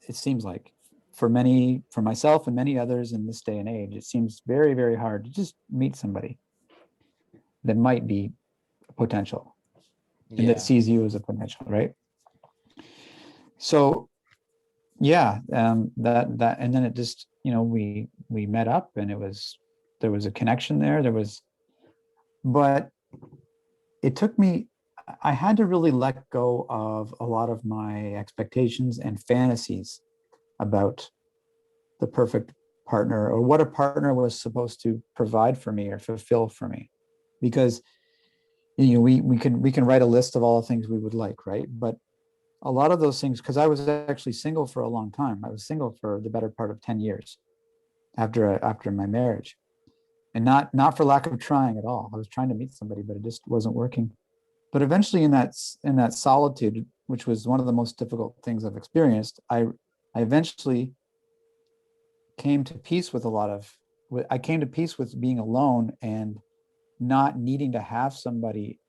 it seems like, for myself and many others in this day and age. It seems very, very hard to just meet somebody that might be a potential, and that sees you as a potential, right? So yeah, that and then it just, we met up, and there was a connection there. But it took me, I had to really let go of a lot of my expectations and fantasies about the perfect partner, or what a partner was supposed to provide for me or fulfill for me. Because we can write a list of all the things we would like, right? But a lot of those things, because I was actually single for a long time. I was single for the better part of 10 years after my marriage, and not for lack of trying at all. I was trying to meet somebody, but it just wasn't working. But eventually, in that solitude, which was one of the most difficult things I've experienced, I eventually came to peace with a lot of I came to peace with being alone and not needing to have somebody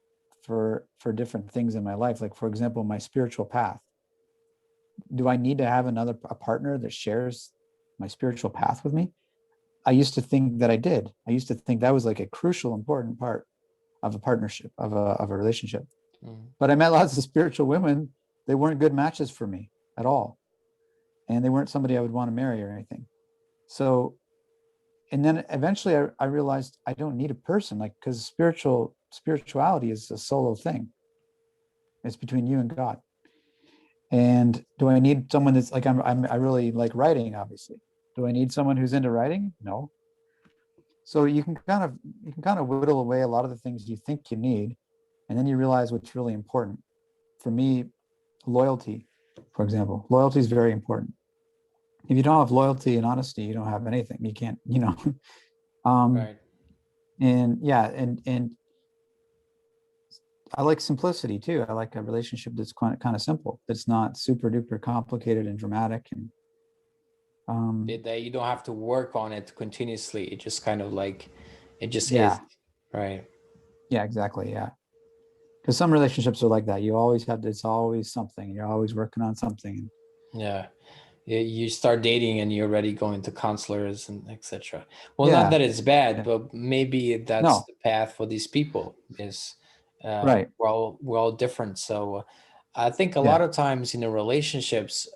for different things in my life. Like, for example, my spiritual path. Do I need to have a partner that shares my spiritual path with me? I used to think that I did. I used to think that was like a crucial, important part of a partnership, of a relationship. But I met lots of spiritual women. They weren't good matches for me at all. And they weren't somebody I would want to marry or anything. So, and then eventually I realized I don't need a person, like, because spirituality is a solo thing. It's between you and God. And do I need someone that's like, I really like writing, obviously. Do I need someone who's into writing? No. So you can kind of whittle away a lot of the things you think you need, and then you realize what's really important. For me, loyalty, for example, loyalty is very important. If you don't have loyalty and honesty, you don't have anything. You can't, Right. And yeah, and I like simplicity too. I like a relationship that's kind of simple. That's not super duper complicated and dramatic. And That you don't have to work on it continuously. It just kind of like, it just yeah, is. Right. yeah, exactly. Yeah. Because some relationships are like that. You always have to, it's always something. You're always working on something. Yeah. You start dating and you're already going to counselors and etc. Well, not Yeah. that it's bad, Yeah. but maybe that's No. the path for these people is Right. we're all different. So I think a Yeah. lot of times in the relationships,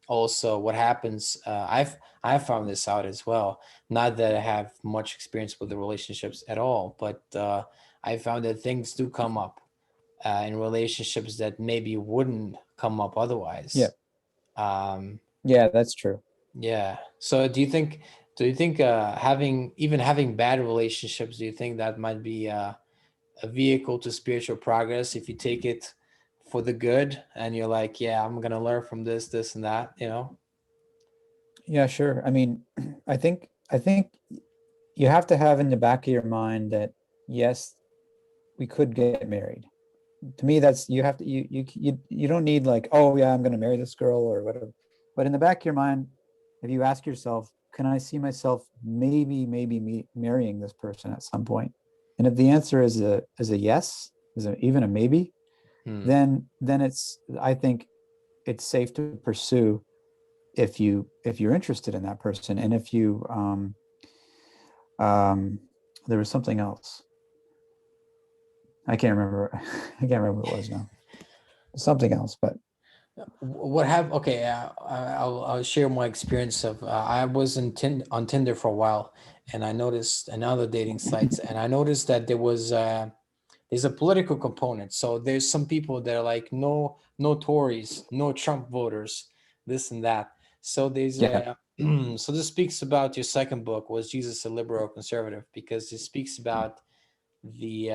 also what happens, I've found this out as well. Not that I have much experience with the relationships at all, but I found that things do come up in relationships that maybe wouldn't come up otherwise. Yeah. Um, Yeah, that's true. yeah. So do you think having bad relationships, do you think that might be a vehicle to spiritual progress if you take it for the good and you're like, yeah, I'm gonna learn from this and that, you know? Yeah, sure. I mean, I think you have to have in the back of your mind that yes, we could get married. To me, that's you have to you don't need like, oh yeah, I'm gonna marry this girl or whatever. But in the back of your mind, if you ask yourself, can I see myself maybe me marrying this person at some point? And if the answer is a yes, even a maybe, Hmm. then it's I think it's safe to pursue if you're interested in that person. And if you um there was something else. I can't remember. I can't remember what it was now. Something else, but What have okay? I'll share my experience of I was on Tinder for a while, and I noticed and other dating sites, and I noticed that there's a political component. So there's some people that are like no Tories, no Trump voters, this and that. So there's yeah, a so this speaks about your second book, Was Jesus a Liberal or Conservative? Because it speaks about the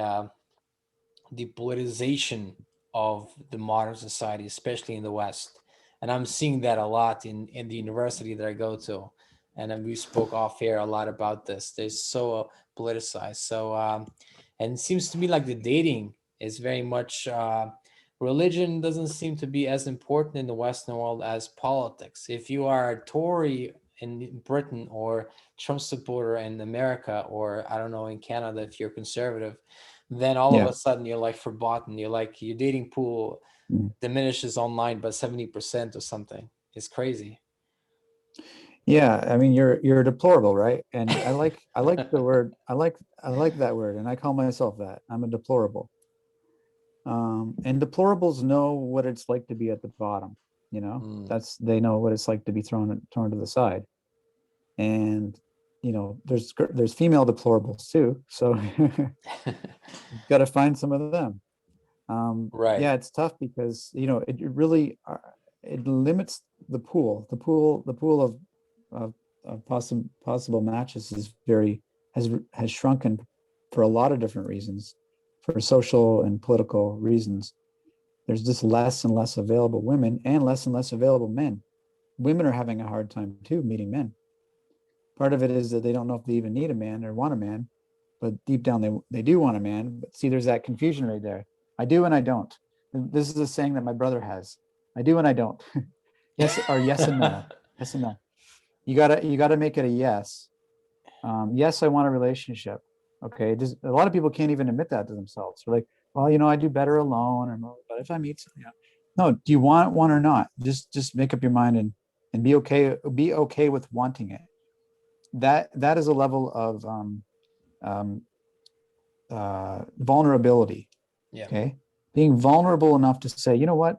the politicization of the modern society, especially in the West. And I'm seeing that a lot in the university that I go to. And then we spoke off air a lot about this. They're so politicized. So, and it seems to me like the dating is very much, religion doesn't seem to be as important in the Western world as politics. If you are a Tory in Britain or Trump supporter in America, or I don't know, in Canada, if you're conservative, then all of yeah. a sudden you're like forgotten. You're like your dating pool Mm. diminishes online by 70% or something. It's crazy. Yeah, I mean you're deplorable, right? And I like the word. I like that word, and I call myself that. I'm a deplorable. And deplorables know what it's like to be at the bottom. Mm. They know what it's like to be thrown to the side. And there's female deplorables too. So got to find some of them. Right. Yeah, it's tough because it really it limits the pool of possible matches is very has shrunken for a lot of different reasons, for social and political reasons. There's just less and less available women and less available men. Women are having a hard time too meeting men. Part of it is that they don't know if they even need a man or want a man, but deep down they do want a man. But see, there's that confusion right there. I do and I don't. And this is a saying that my brother has. I do and I don't. Yes and no. Yes and no. You gotta make it a yes Yes, I want a relationship. Okay, just a lot of people can't even admit that to themselves. They're like, well, you know, I do better alone, or but if I meet somebody, no, do you want one or not? Just make up your mind and be okay. Be okay with wanting it. That is a level of um, vulnerability. Yeah. Okay, being vulnerable enough to say, you know what,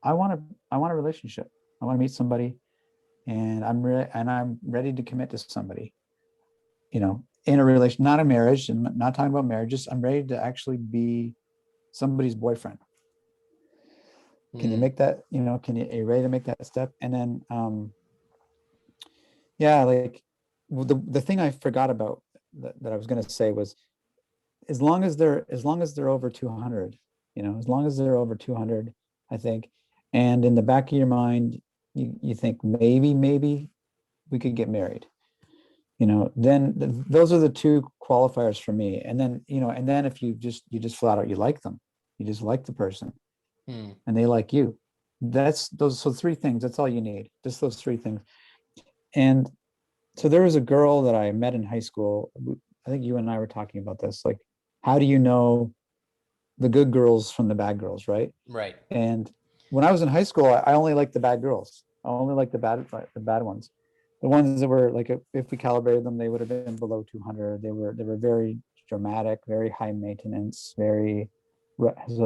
I want a relationship. I want to meet somebody, and I'm ready to commit to somebody. You know, in a relation, not a marriage, and not talking about marriage. Just I'm ready to actually be somebody's boyfriend. Can you Mm. make that? You know, are you ready to make that step? And then, yeah, like the thing I forgot about that I was going to say was, as long as they're over 200, you know, as long as they're over 200, I think, and in the back of your mind, you think maybe we could get married, you know, then those are the two qualifiers for me. And then, you know, and then if you just flat out, you like them, you just like the person Mm. and they like you. That's those, so three things, that's all you need, just those three things. And so there was a girl that I met in high school. I think you and I were talking about this, like, how do you know the good girls from the bad girls, right? Right. And when I was in high school, I only liked the bad girls. I only liked the bad ones. The ones that were like, if we calibrated them, they would have been below 200. They were very dramatic, very high maintenance, very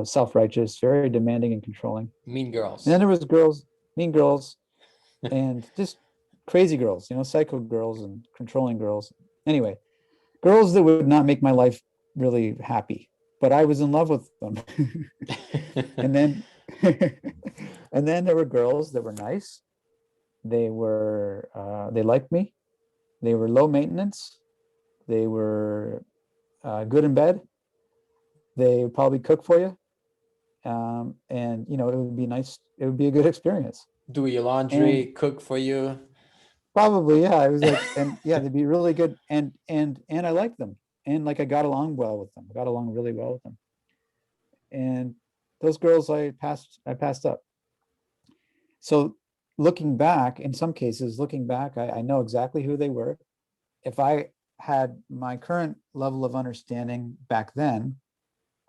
self-righteous, very demanding and controlling. Mean And then Girls. there was girls, mean girls, and just crazy girls, you know, psycho girls and controlling girls. Anyway, girls that would not make my life really happy, but I was in love with them. And then and then there were girls that were nice. They liked me. They were low maintenance. They were good in bed. They would probably cook for you. And you know, it would be nice. It would be a good experience. Do your And laundry, cook for you. probably, yeah, it was like, and yeah, they'd be really good. And I liked them. And like I got along well with them. I got along really well with them. And those girls I passed up. So looking back, in some cases, looking back, I know exactly who they were. If I had my current level of understanding back then,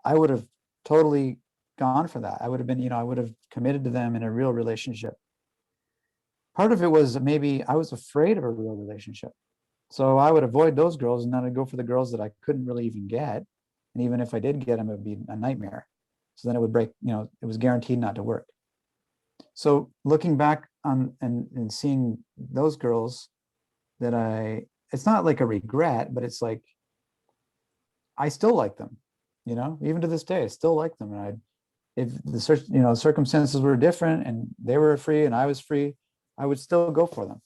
I would have totally gone for that. I would have been, you know, I would have committed to them in a real relationship. Part of it was maybe I was afraid of a real relationship. So I would avoid those girls and then I'd go for the girls that I couldn't really even get. And even if I did get them, it would be a nightmare. So then it would break, you know, it was guaranteed not to work. So looking back on and seeing those girls that it's not like a regret, but it's like, I still like them, you know, even to this day, I still like them. And if you know, circumstances were different and they were free and I was free, I would still go for them,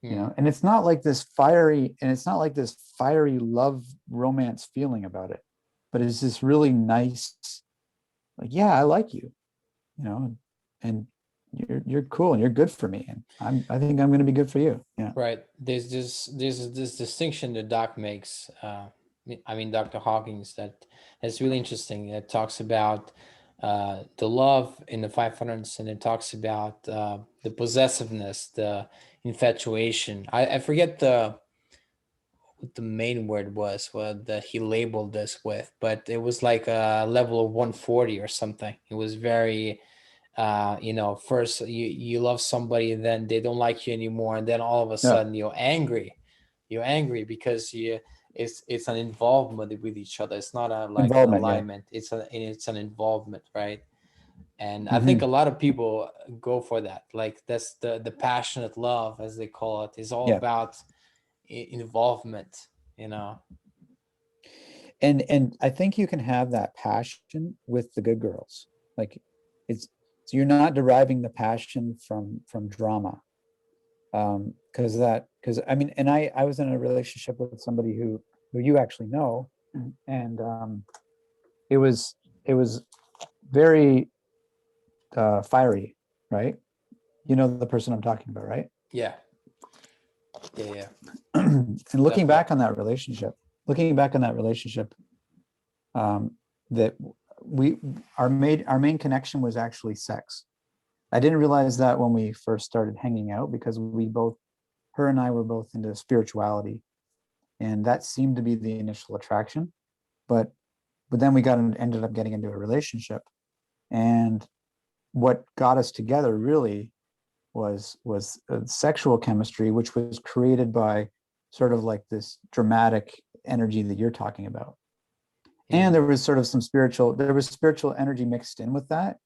you Mm. know. And it's not like this fiery love romance feeling about it, but it's this really nice, like, yeah, I like you, you know, and you're cool and you're good for me, and I think I'm going to be good for you. Yeah. Right. There's this distinction that Doc makes. I mean, Dr. Hawkins, that is really interesting. It talks about the love in the 500s, and it talks about the possessiveness, the infatuation. I forget what the main word was, what that he labeled this with, but it was like a level of 140 or something. It was very you know, first you love somebody, then they don't like you anymore, and then all of a Yeah. sudden you're angry because it's an involvement with each other. It's not a like an Involvement. Yeah. alignment, it's an involvement, right? And I think Hmm. a lot of people go for that, like that's the passionate love, as they call it, is all Yeah. about involvement, you know. And I think you can have that passion with the good girls. Like, it's so you're not deriving the passion from drama. Because I mean, and I was in a relationship with somebody who you actually know, and it was it was very fiery, right? You know the person I'm talking about, right? Yeah, yeah, And looking definitely. back on that relationship, looking back on that relationship, um, that we our main connection was actually sex. I didn't realize that when we first started hanging out, because her and I were both into spirituality. and that seemed to be the initial attraction. But then we ended up getting into a relationship, and what got us together really was sexual chemistry, which was created by sort of like this dramatic energy that you're talking about. And there was sort of spiritual energy mixed in with that.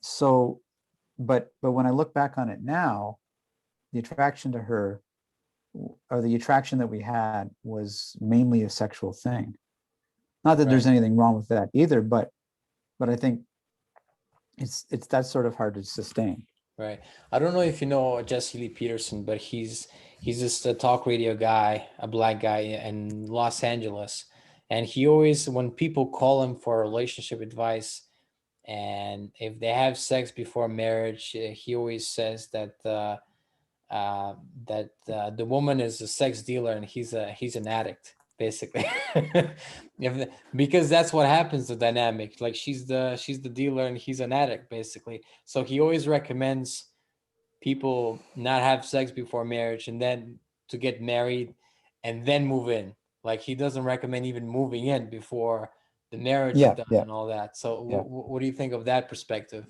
So, but when I look back on it now, the attraction to her, or the attraction that we had, was mainly a sexual thing. Not that there's anything wrong with that either, but I think it's that's sort of hard to sustain. Right. I don't know if you know Jesse Lee Peterson, but he's just a talk radio guy, a black guy in Los Angeles. And he always, when people call him for relationship advice, and if they have sex before marriage, he always says that the woman is a sex dealer and he's an addict, basically. Because that's what happens, the dynamic. Like she's the dealer and he's an addict, basically. So he always recommends people not have sex before marriage and then to get married and then move in. Like he doesn't recommend even moving in before the marriage is done and all that. So what do you think of that perspective?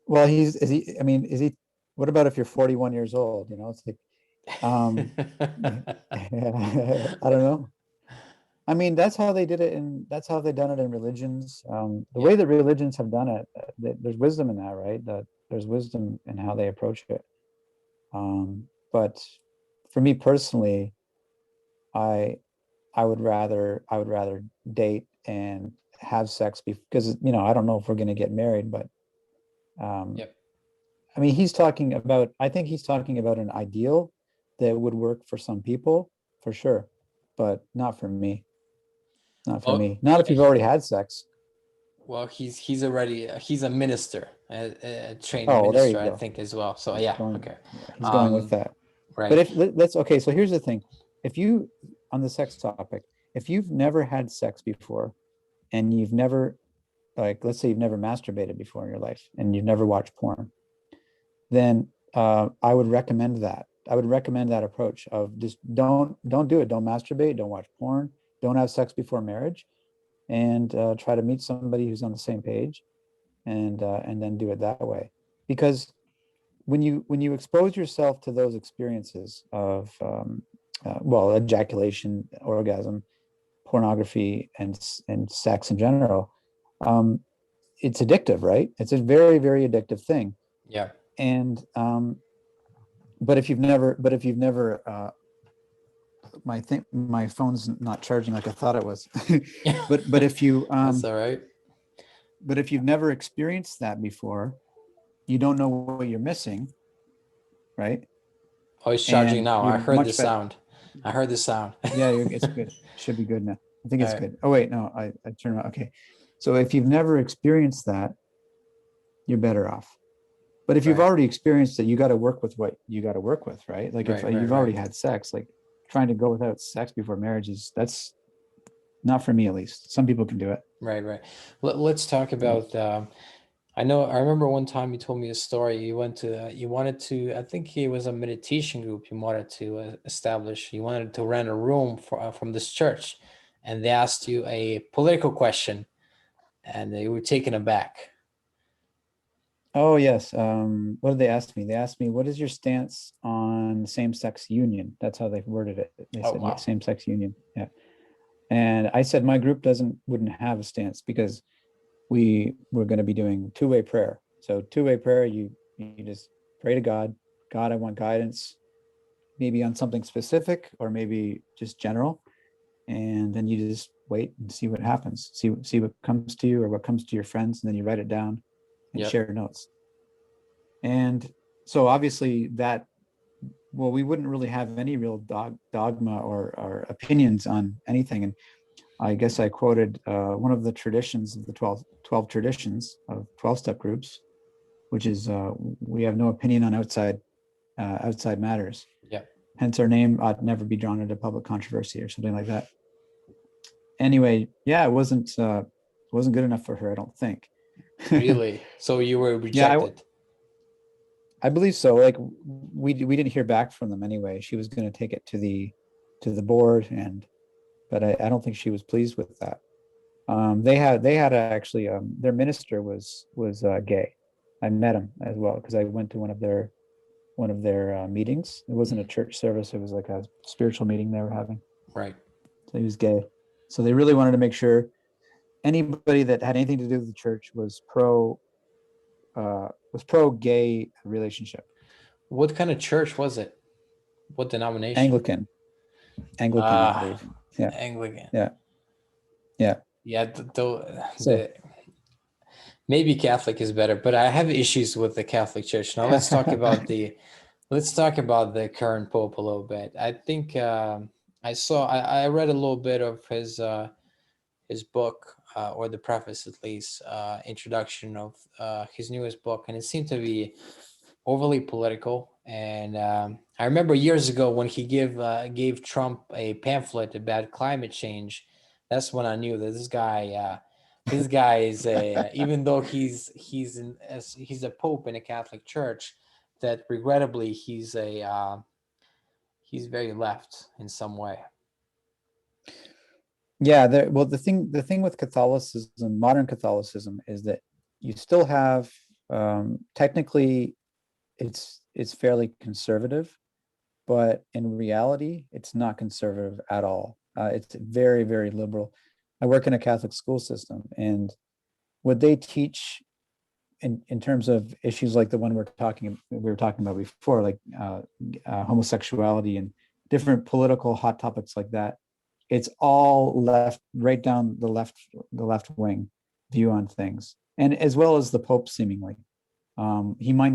Well, is he, what about if you're 41 years old? You know, it's like, I don't know. I mean, that's how they did it, and that's how they've done it in religions. The way that religions have done it, there's wisdom in that, right? That there's wisdom in how they approach it. But for me personally, I would rather date and have sex because, you know, I don't know if we're going to get married, but I mean, I think he's talking about an ideal that would work for some people, for sure, but not for me. Not for me. Not if you've already had sex. Well, he's a minister, a trained Oh, there you minister, I go. think, as well. So He's going with that. Right. But let's okay, so here's the thing. If you, on the sex topic, if you've never had sex before, and you've never, like, let's say you've never masturbated before in your life, and you've never watched porn, then I would recommend that. I would recommend that approach of just don't do it. Don't masturbate. Don't watch porn. Don't have sex before marriage, and try to meet somebody who's on the same page, and then do it that way. Because when you expose yourself to those experiences of ejaculation, orgasm, pornography, and sex in general, it's addictive, right? It's a very, very addictive thing. Yeah. And but if you've never my phone's not charging like I thought it was. but if you That's all right. But if you've never experienced that before, you don't know what you're missing, right? Oh, it's charging now. I heard the sound. Yeah, it's good. It should be good now. I think it's good. Oh wait, no, I turned around. Okay. So if you've never experienced that, you're better off. But if you've already experienced it, you got to work with what you got to work with, right? Like if you've already had sex, like trying to go without sex before marriage that's not for me, at least. Some people can do it. Right. Let's talk about. I remember one time you told me a story. You wanted to. I think it was a meditation group you wanted to establish. You wanted to rent a room from this church, and they asked you a political question, and they were taken aback. Oh yes. What did they ask me? They asked me, "What is your stance on same-sex union?" That's how they worded it. They said, wow. Same-sex union. Yeah. And I said my group wouldn't have a stance because we're going to be doing two-way prayer. So two-way prayer, you just pray to God. God, I want guidance, maybe on something specific or maybe just general. And then you just wait and see what happens. See what comes to you or what comes to your friends, and then you write it down and share notes. And so obviously we wouldn't really have any real dogma or opinions on anything. And I guess I quoted one of the traditions of the 12 traditions of 12-step groups, which is we have no opinion on outside matters. Yeah. Hence our name ought never be drawn into public controversy or something like that. Anyway, yeah, it wasn't good enough for her, I don't think. Really? So you were rejected? Yeah, I believe so. Like we didn't hear back from them anyway. She was going to take it to the the board, but I don't think she was pleased with that. They had actually their minister was gay. I met him as well because I went to one of their meetings. It wasn't a church service; it was like a spiritual meeting they were having. Right. So he was gay. So they really wanted to make sure anybody that had anything to do with the church was pro gay relationship. What kind of church was it? What denomination? Anglican, I believe. Yeah, Anglican. yeah, yeah. Yeah. So Maybe Catholic is better, but I have issues with the Catholic Church. Now let's talk about the current Pope a little bit. I think I read a little bit of his book, or the preface at least, introduction of his newest book, and it seemed to be overly political. And I remember years ago when he gave Trump a pamphlet about climate change. That's when I knew that this guy is even though he's a pope in a Catholic church, that regrettably he's very left in some way. yeah, well, the thing with Catholicism, modern Catholicism, is that you still have technically it's fairly conservative, but in reality, it's not conservative at all. It's very, very liberal. I work in a Catholic school system, and what they teach in terms of issues like the one we were talking about before, like homosexuality and different political hot topics like that, it's all right down the left wing view on things, and as well as the Pope seemingly. He might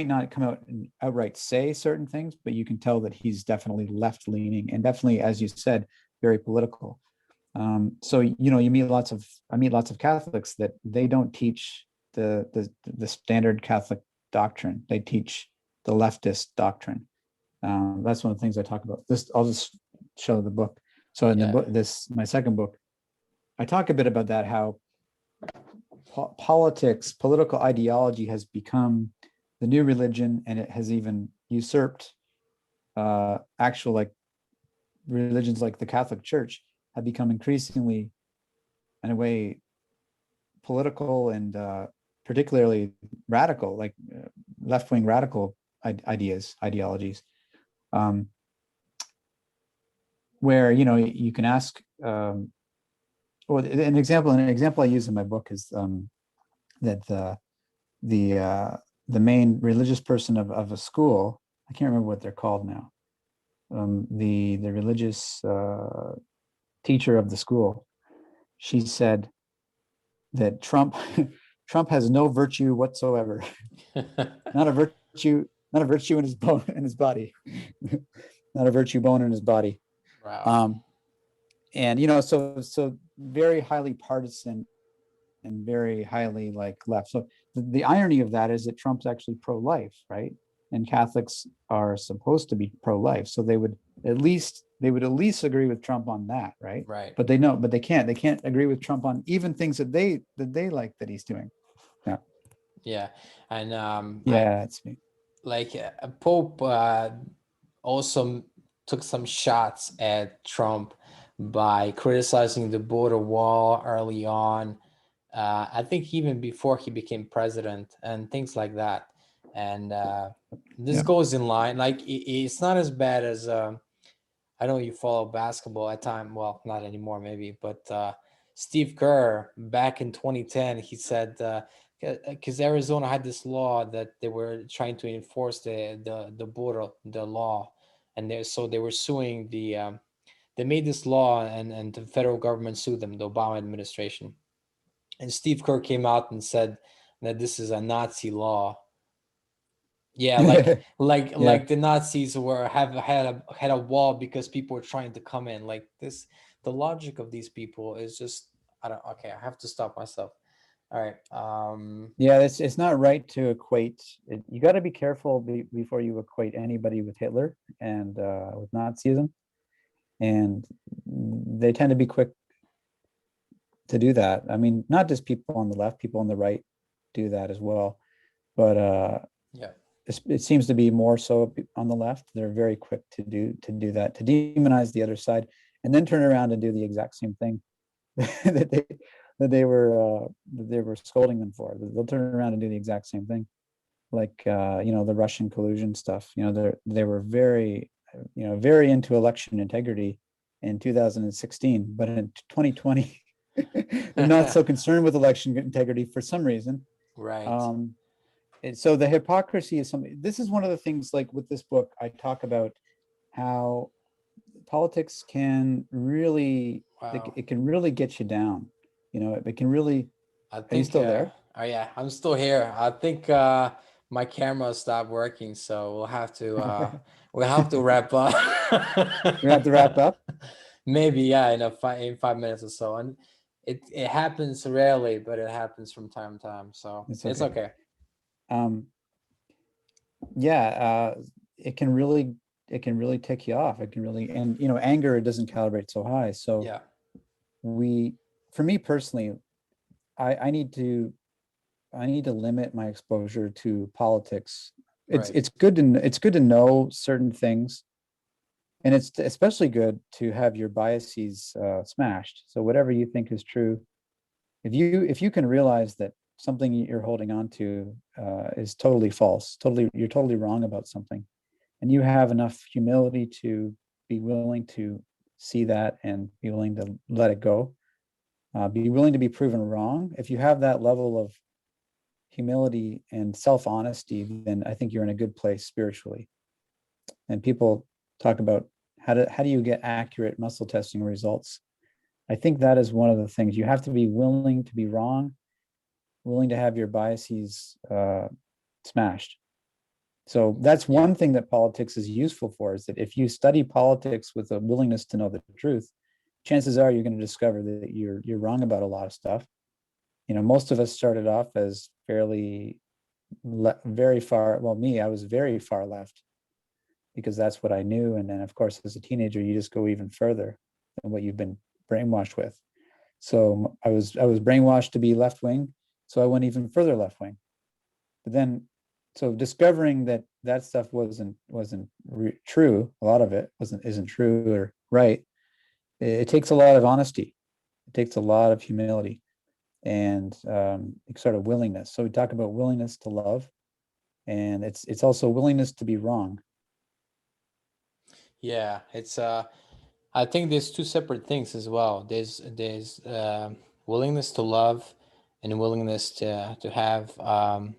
not come out and outright say certain things, but you can tell that he's definitely left leaning and definitely, as you said, very political. So I meet lots of Catholics that they don't teach the standard Catholic doctrine. They teach the leftist doctrine. That's one of the things I talk about. I'll just show the book. So in the book, my second book, I talk a bit about that, how political ideology has become the new religion, and it has even usurped actual like religions like the Catholic Church have become increasingly, in a way, political and particularly radical, like left-wing radical ideologies, where you can ask. Well, an example I use in my book is that the main religious person of a school, I can't remember what they're called now, the religious teacher of the school, she said that Trump has no virtue whatsoever. not a virtue in his body. Not a virtue bone in his body. Wow. And so very highly partisan and very highly like left. So the irony of that is that Trump's actually pro-life, right? And Catholics are supposed to be pro-life, so they would at least agree with Trump on that, right? Right. But they can't agree with Trump on even things that they like that he's doing. Yeah. Yeah. And It's me. like Pope also took some shots at Trump by criticizing the border wall early on. I think even before he became president and things like that. And this goes in line. Like it's not as bad as I know you follow basketball at time. Well, not anymore, maybe, but Steve Kerr back in 2010, he said because Arizona had this law that they were trying to enforce the border, the law, and they were suing they made this law, and the federal government sued them, the Obama administration. And Steve Kerr came out and said that this is a Nazi law. Yeah, like the Nazis had a wall because people were trying to come in. Like this, the logic of these people is just okay, I have to stop myself. All right. It's not right to equate it. You got to be careful before you equate anybody with Hitler and with Nazism, and they tend to be quick to do that. I mean, not just people on the left, people on the right do that as well. But it seems to be more so on the left. They're very quick to do that, to demonize the other side, and then turn around and do the exact same thing that they were scolding them for. They'll turn around and do the exact same thing, like the Russian collusion stuff. They were very very into election integrity in 2016, but in 2020 they're not so concerned with election integrity for some reason. Right. And so the hypocrisy is something. This is one of the things, like with this book, I talk about how politics can really, Wow. it can really get you down. It can really. I Are you think, still there? oh yeah, I'm still here. I think my camera stopped working, so we'll have to wrap up. We have to wrap up. Maybe, yeah, in 5 minutes or so. And it happens rarely, but it happens from time to time. So it's okay. Yeah, it can really tick you off. It can really, and anger, it doesn't calibrate so high. So Yeah. for me personally, I need to limit my exposure to politics. Right. It's good to know certain things, and it's especially good to have your biases smashed. So whatever you think is true, if you can realize that something you're holding on to is totally false, you're totally wrong about something, and you have enough humility to be willing to see that and be willing to let it go, be willing to be proven wrong. If you have that level of humility and self-honesty, then I think you're in a good place spiritually. And people talk about how do you get accurate muscle testing results. I think that is one of the things. You have to be willing to be wrong, willing to have your biases smashed. So that's one thing that politics is useful for, is that if you study politics with a willingness to know the truth, chances are you're going to discover that you're wrong about a lot of stuff. Most of us started off as very far. Well, me, I was very far left because that's what I knew. And then, of course, as a teenager, you just go even further than what you've been brainwashed with. So I was brainwashed to be left wing, so I went even further left wing. But then, so discovering that stuff wasn't true, a lot of it isn't true or right. It takes a lot of honesty. It takes a lot of humility and sort of willingness. So we talk about willingness to love, and it's also willingness to be wrong. Yeah, it's I think there's two separate things as well. There's willingness to love and willingness to have to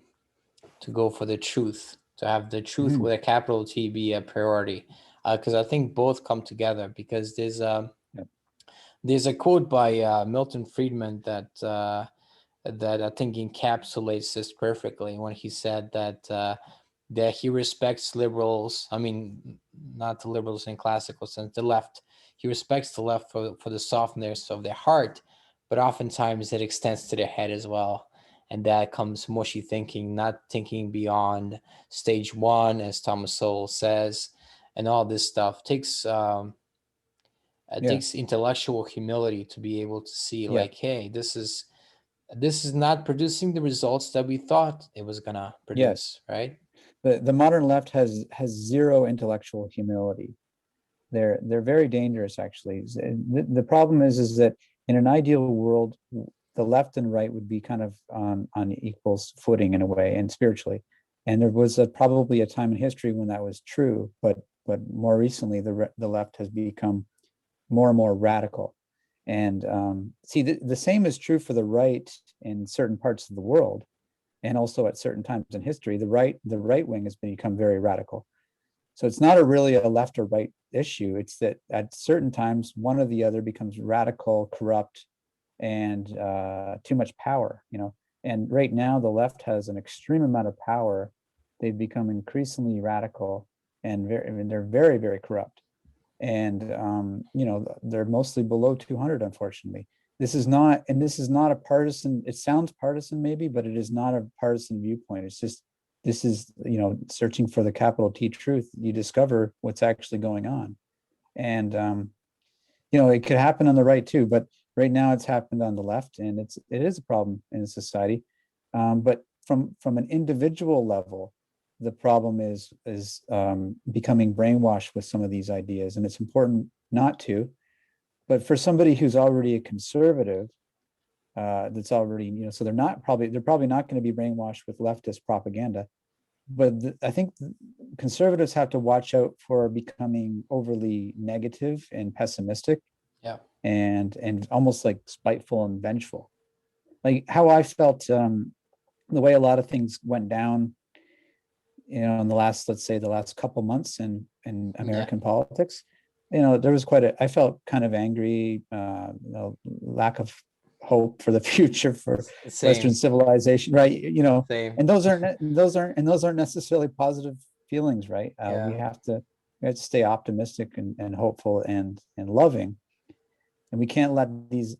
go for the truth, to have the truth with a capital T be a priority, because I think both come together. Because there's a quote by Milton Friedman that I think encapsulates this perfectly, when he said that he respects liberals. I mean, not the liberals in classical sense, the left. He respects the left for the softness of their heart, but oftentimes it extends to their head as well. And that comes mushy thinking, not thinking beyond stage one, as Thomas Sowell says, and all this stuff takes takes intellectual humility to be able to see, like, hey, this is not producing the results that we thought it was gonna produce, right? The modern left has zero intellectual humility. They're very dangerous, actually. The problem is that in an ideal world, the left and right would be kind of on equal footing in a way, and spiritually. And there was probably a time in history when that was true, but more recently, the left has become more and more radical. And see, the same is true for the right in certain parts of the world, and also at certain times in history. The right wing has become very radical. So it's not really a left or right issue. It's that at certain times, one or the other becomes radical, corrupt, and too much power. And right now, the left has an extreme amount of power. They've become increasingly radical, and they're very, very corrupt. And they're mostly below 200, unfortunately. This is not a partisan. It sounds partisan maybe, but it is not a partisan viewpoint. It's just, this is searching for the capital T truth. You discover what's actually going on, and it could happen on the right too. But right now, it's happened on the left, and it is a problem in society. But from an individual level, the problem is becoming brainwashed with some of these ideas, and it's important not to. But for somebody who's already a conservative, that's already, so they're probably not going to be brainwashed with leftist propaganda. But I think conservatives have to watch out for becoming overly negative and pessimistic, Yeah. and almost like spiteful and vengeful. Like how I felt, the way a lot of things went down, in the last, let's say, the last couple months in American politics. There was I felt kind of angry, lack of hope for the future for Same. Western civilization, right? Same. And those aren't necessarily positive feelings, right? We have to stay optimistic and hopeful and loving, and we can't let these,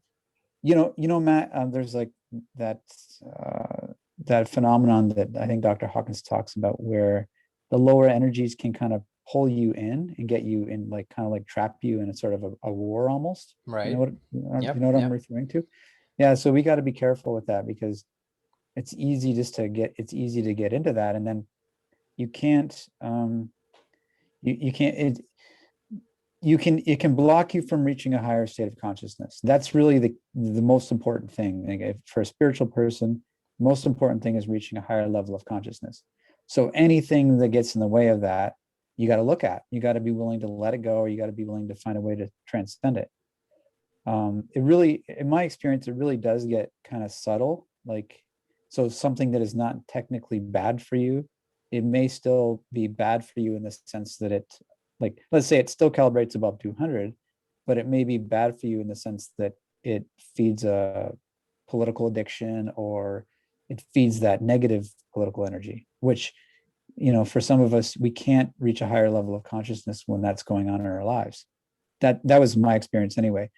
Matt, there's like that phenomenon that I think Dr. Hawkins talks about, where the lower energies can kind of pull you in and get you in, like kind of like trap you in a sort of a war almost. Right. You know what I'm referring to? Yeah. So we got to be careful with that, because it's easy to get into that, and then you can't it can block you from reaching a higher state of consciousness. That's really the most important thing. Like, for a spiritual person, most important thing is reaching a higher level of consciousness. So anything that gets in the way of that, you got to look at. You got to be willing to let it go, or you got to be willing to find a way to transcend it. It really, in my experience, it really does get kind of subtle. Like, so something that is not technically bad for you, it may still be bad for you in the sense that it, like, let's say it still calibrates above 200, but it may be bad for you in the sense that it feeds a political addiction, or it feeds that negative political energy, which, for some of us, we can't reach a higher level of consciousness when that's going on in our lives. That was my experience anyway.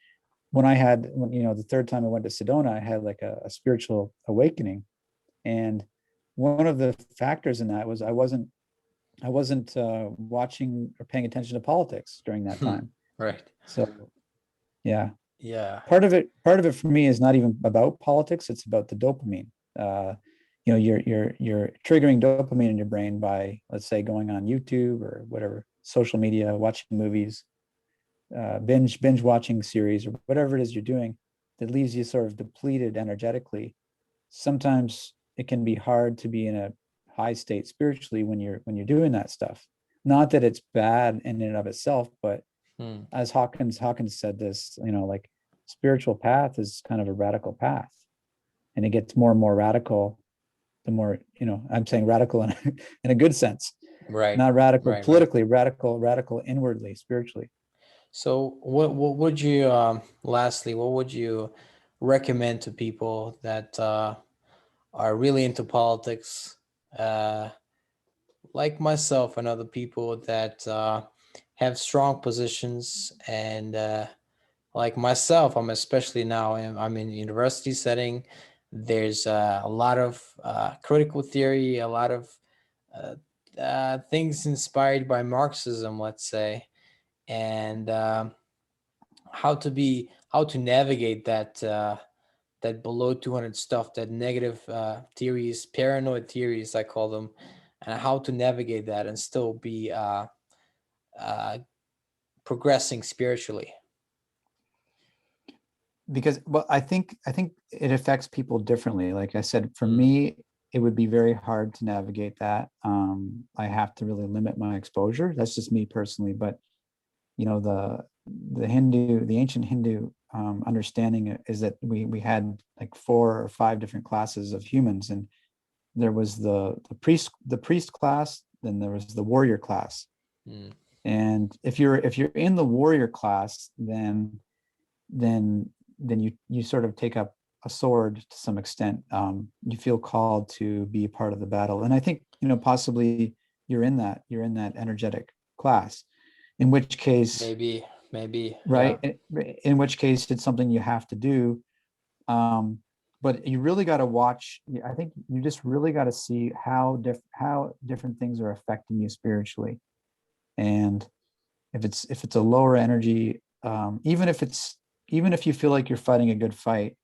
When the third time I went to Sedona, I had like a spiritual awakening. And one of the factors in that was I wasn't watching or paying attention to politics during that time. Right. So, yeah. Yeah. Part of it for me is not even about politics. It's about the dopamine. You're triggering dopamine in your brain by, let's say, going on YouTube or whatever, social media, watching movies, binge watching series, or whatever it is you're doing that leaves you sort of depleted energetically. Sometimes it can be hard to be in a high state spiritually when you're doing that stuff. Not that it's bad in and of itself, but as Hawkins said this, like, spiritual path is kind of a radical path, and it gets more and more radical the more, I'm saying radical in a good sense, Right. not radical Right, politically, radical inwardly, spiritually. So what would you, lastly, what would you recommend to people that are really into politics, like myself and other people that have strong positions, and like myself, I'm especially now, I'm in university setting. There's a lot of critical theory, a lot of things inspired by Marxism, let's say, and how to navigate that below 200 stuff, that negative theories, paranoid theories, I call them, and how to navigate that and still be uh, progressing spiritually. Because, well, I think it affects people differently. Like I said, for me, it would be very hard to navigate that. I have to really limit my exposure. That's just me personally. But the ancient Hindu understanding is that we had like 4 or 5 different classes of humans, and there was the priest class, then there was the warrior class. And if you're in the warrior class, then you sort of take up a sword to some extent. You feel called to be a part of the battle, and I think possibly you're in that energetic class. In which case, maybe, right? Yeah. In which case, it's something you have to do. But you really got to watch. I think you just really got to see how different things are affecting you spiritually, and if it's a lower energy, even if you feel like you're fighting a good fight,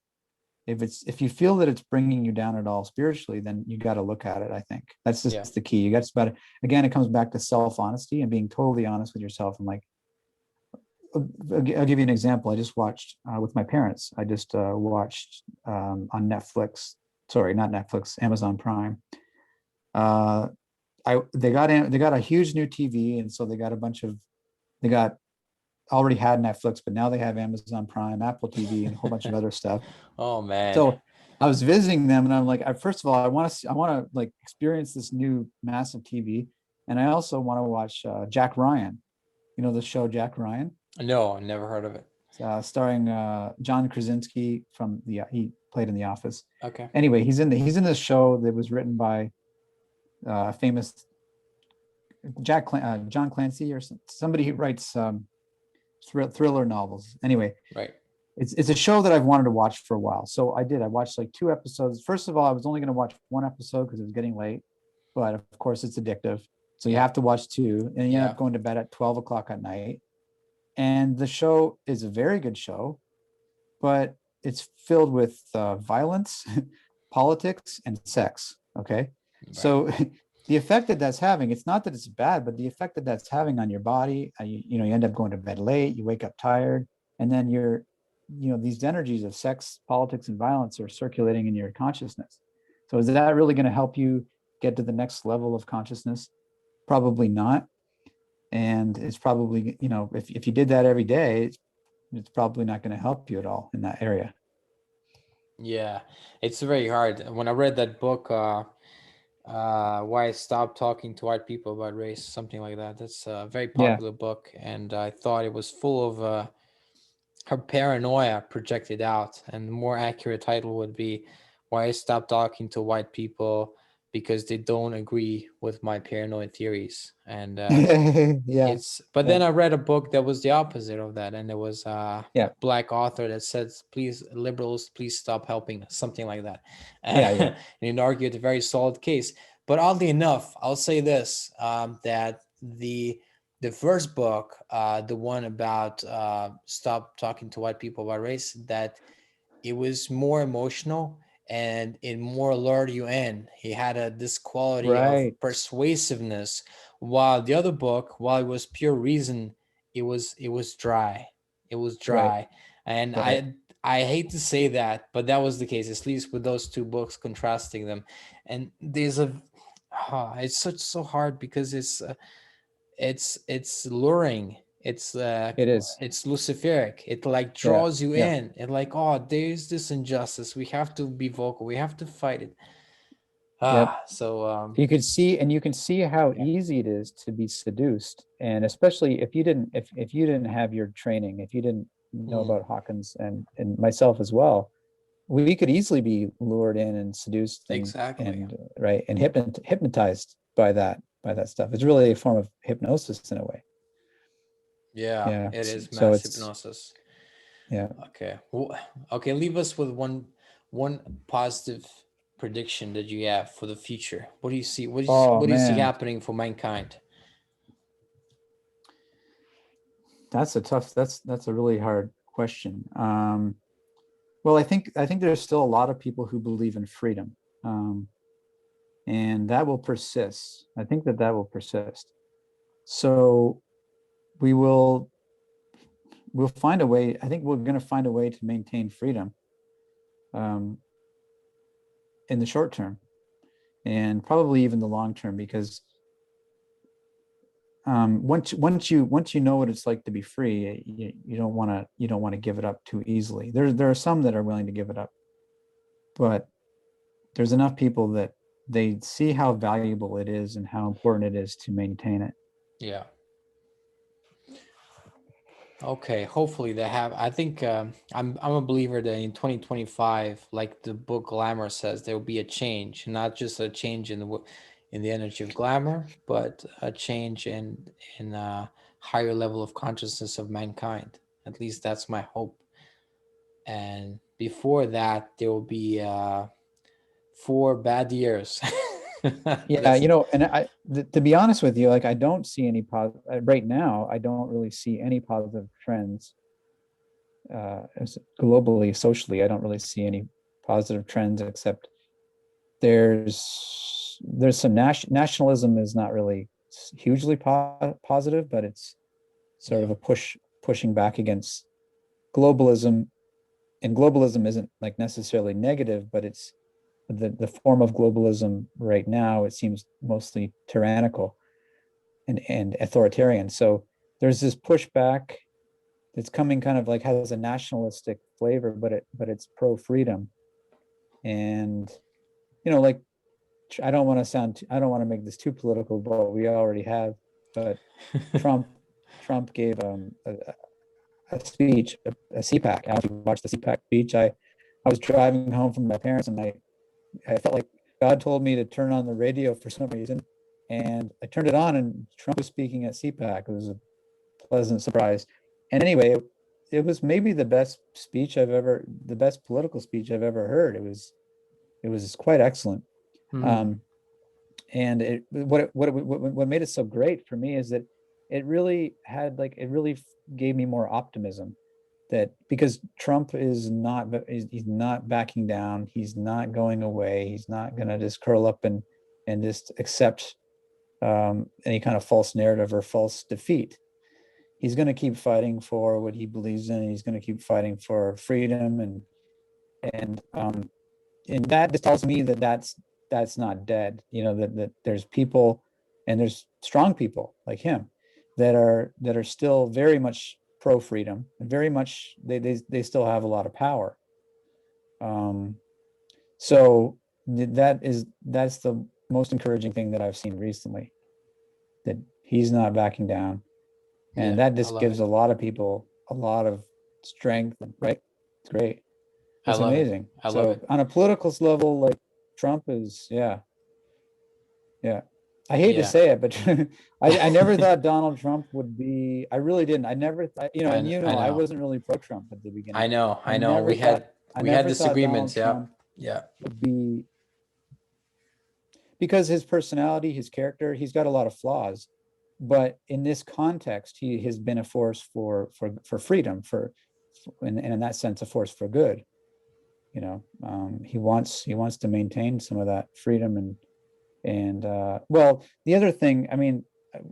if you feel that it's bringing you down at all spiritually, then you got to look at it. I think that's just the key. You got to, again, it comes back to self-honesty and being totally honest with yourself. And like, I'll give you an example. I just watched with my parents. I just watched on Netflix. Sorry, not Netflix, Amazon Prime. They got a huge new TV, and so they got already had Netflix, but now they have Amazon Prime, Apple TV, and a whole bunch of other stuff. Oh man. So I was visiting them, and I'm like, first of all, I want to like experience this new massive TV, and I also want to watch Jack Ryan. You know the show Jack Ryan? No, I never heard of it. Starring John Krasinski he played in The Office. Okay. Anyway, he's in this show that was written by a famous John Clancy or somebody who writes thriller novels. Anyway, right. It's a show that I've wanted to watch for a while. So I did. I watched like 2 episodes. First of all, I was only going to watch 1 episode because it was getting late, but of course it's addictive. So you have to watch 2, and you end up going to bed at 12 o'clock at night. And the show is a very good show, but it's filled with violence, politics, and sex. Okay. Right. So the effect that that's having, it's not that it's bad, but the effect that that's having on your body, you end up going to bed late, you wake up tired, and then these energies of sex, politics, and violence are circulating in your consciousness. So is that really going to help you get to the next level of consciousness? Probably not. And it's probably, if you did that every day, it's probably not going to help you at all in that area. Yeah, it's very hard. When I read that book, Why I Stopped Talking to White People About Race, something like that. That's a very popular book. And I thought it was full of her paranoia projected out. And the more accurate title would be Why I Stopped Talking to White People because they don't agree with my paranoid theories. And then I read a book that was the opposite of that, and there was a black author that says, please, liberals, please stop helping, something like that. And it argued a very solid case. But oddly enough, I'll say this, that the first book, the one about stop talking to white people about race, that it was more emotional and it more lured you in. He had this quality of persuasiveness, while the other book, while it was pure reason, it was dry. It was dry. And I hate to say that, but that was the case, at least with those 2 books, contrasting them. And there's it's so hard because it's luring. It is. It's luciferic. It like draws you in. It like, there's this injustice. We have to be vocal. We have to fight it. So you can see how easy it is to be seduced, and especially if you didn't have your training, if you didn't know about Hawkins and myself as well, we could easily be lured in and seduced and hypnotized by that stuff. It's really a form of hypnosis in a way. Yeah, it is mass hypnosis. Yeah. Okay. Leave us with one positive prediction that you have for the future. What do you see? What do you see happening for mankind? That's a really hard question. Well, I think there's still a lot of people who believe in freedom, and that will persist. I think that will persist. So we'll find a way. I think we're going to find a way to maintain freedom in the short term, and probably even the long term, because once you know what it's like to be free, you don't want to give it up too easily. There are some that are willing to give it up, but there's enough people that they see how valuable it is and how important it is to maintain it. Yeah. Okay, hopefully they have. I think I'm a believer that in 2025, like the book Glamour says, there will be a change, not just a change in the energy of glamour, but a change in a higher level of consciousness of mankind. At least that's my hope. And before that, there will be 4 bad years. And to be honest with you, like I don't see any right now. I don't really see any positive trends globally, socially. I don't really see any positive trends, except there's some nationalism is not really hugely positive, but it's sort of a pushing back against globalism. And globalism isn't like necessarily negative, but it's the form of globalism right now, it seems mostly tyrannical and authoritarian. So there's this pushback that's coming, kind of like has a nationalistic flavor, but it's pro freedom. And like, I don't want to make this too political, but we already have. But Trump gave a speech, a CPAC. I don't know if you watched the CPAC speech. I was driving home from my parents, and I felt like God told me to turn on the radio for some reason, and I turned it on, and Trump was speaking at CPAC. It was a pleasant surprise. And anyway, it was maybe the best political speech I've ever heard. It was quite excellent. And what made it so great for me is that it really gave me more optimism, that because Trump he's not backing down, he's not going away, he's not going to just curl up and just accept any kind of false narrative or false defeat. He's going to keep fighting for what he believes in. He's going to keep fighting for freedom, and that just tells me that that's not dead. That there's people, and there's strong people like him that are still very much pro freedom, and very much they still have a lot of power. So that's the most encouraging thing that I've seen recently, that he's not backing down, and that just gives a lot of people a lot of strength. Right? It's great. It's amazing. I love it. On a political level, like Trump is, yeah. I hate to say it, but I never thought Donald Trump would be. I really didn't. I never thought, I wasn't really pro Trump at the beginning. I know. We had disagreements. Yeah. Would be, because his personality, his character, he's got a lot of flaws, but in this context, he has been a force for freedom, and in that sense, a force for good. He wants to maintain some of that freedom, and well, the other thing, I mean,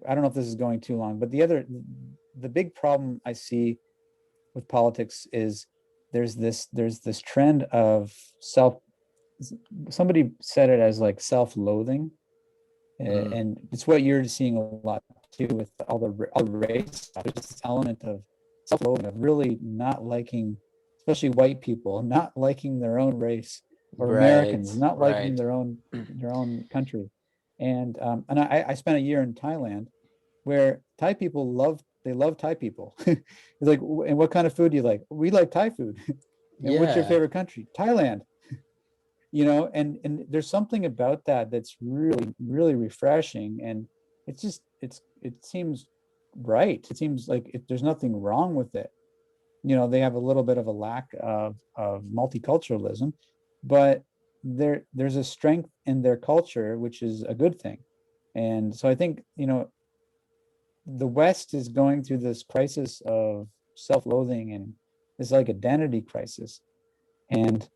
I don't know if this is going too long, but the big problem I see with politics is there's this trend of somebody said it as like self-loathing, and it's what you're seeing a lot too with all the race. There's this element of self-loathing, of really not liking, especially white people, not liking their own race, or Americans not liking their own country. And I spent a year in Thailand, where Thai people love Thai people. It's like, and what kind of food do you like? We like Thai food. And what's your favorite country? Thailand. And there's something about that that's really, really refreshing, and it seems right. It seems like there's nothing wrong with it. They have a little bit of a lack of multiculturalism, but there's a strength in their culture, which is a good thing. And so I think, the West is going through this crisis of self-loathing, and this like identity crisis. And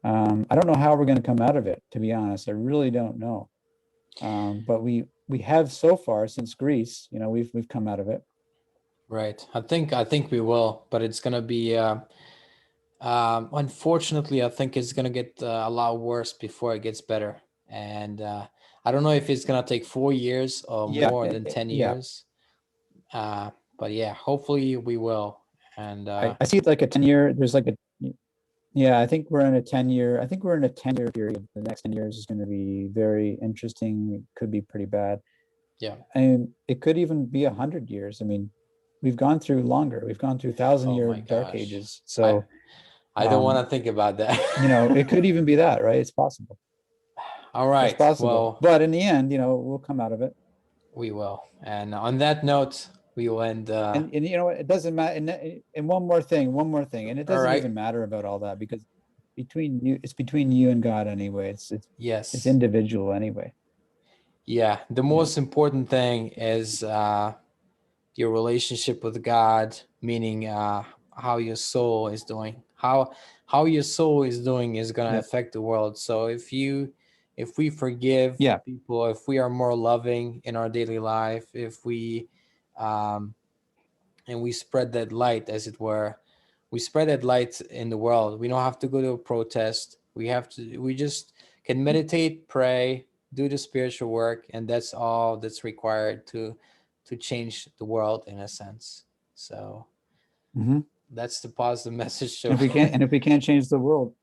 I don't know how we're going to come out of it, to be honest. I really don't know. But we have so far, since Greece, we've come out of it. Right. I think we will, but it's going to be, unfortunately, I think it's going to get a lot worse before it gets better. And I don't know if it's going to take 4 years or more than 10 years. But yeah, hopefully we will. And I see it like a 10-year, there's like I think we're in a 10-year period. The next 10 years is going to be very interesting. It could be pretty bad. Yeah. And it could even be 100 years. I mean, we've gone through longer. We've gone through 1,000-year dark ages. So I don't want to think about that. It could even be that, right? It's possible. All right. It's possible. Well, but in the end, we'll come out of it. We will. And on that note, we will end. And it doesn't matter. And one more thing, and it doesn't even matter about all that, because it's between you and God anyway. It's individual anyway. Yeah. The most important thing is your relationship with God, meaning how your soul is doing, how how your soul is doing is going to Yeah. affect the world. So if we forgive Yeah. people, if we are more loving in our daily life, if we and we spread that light, as it were, we spread that light in the world. We don't have to go to a protest. We just can meditate, pray, do the spiritual work, and that's all that's required to change the world in a sense. So Hmm. that's the positive message. And So if we can't change the world,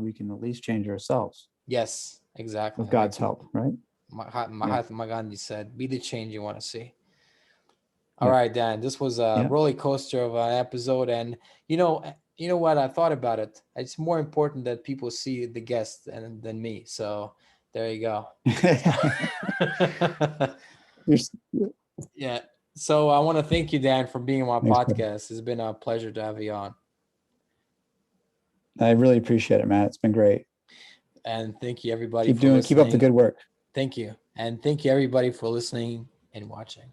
we can at least change ourselves yes, exactly. with Like God's help, right? Yeah. Mahatma Gandhi said, "Be the change you want to see." All Yeah. right, Dan. This was a Yeah. roller coaster of an episode, and you know what? I thought about it. It's more important that people see the guest than me. So there you go. You're- Yeah. So I want to thank you, Dan, for being on my Thanks, buddy. podcast. It's been a pleasure to have you on. I really appreciate it, Matt. It's been great. And thank you, everybody, for Keep up the listening. good work. Thank you. And thank you, everybody, for listening and watching.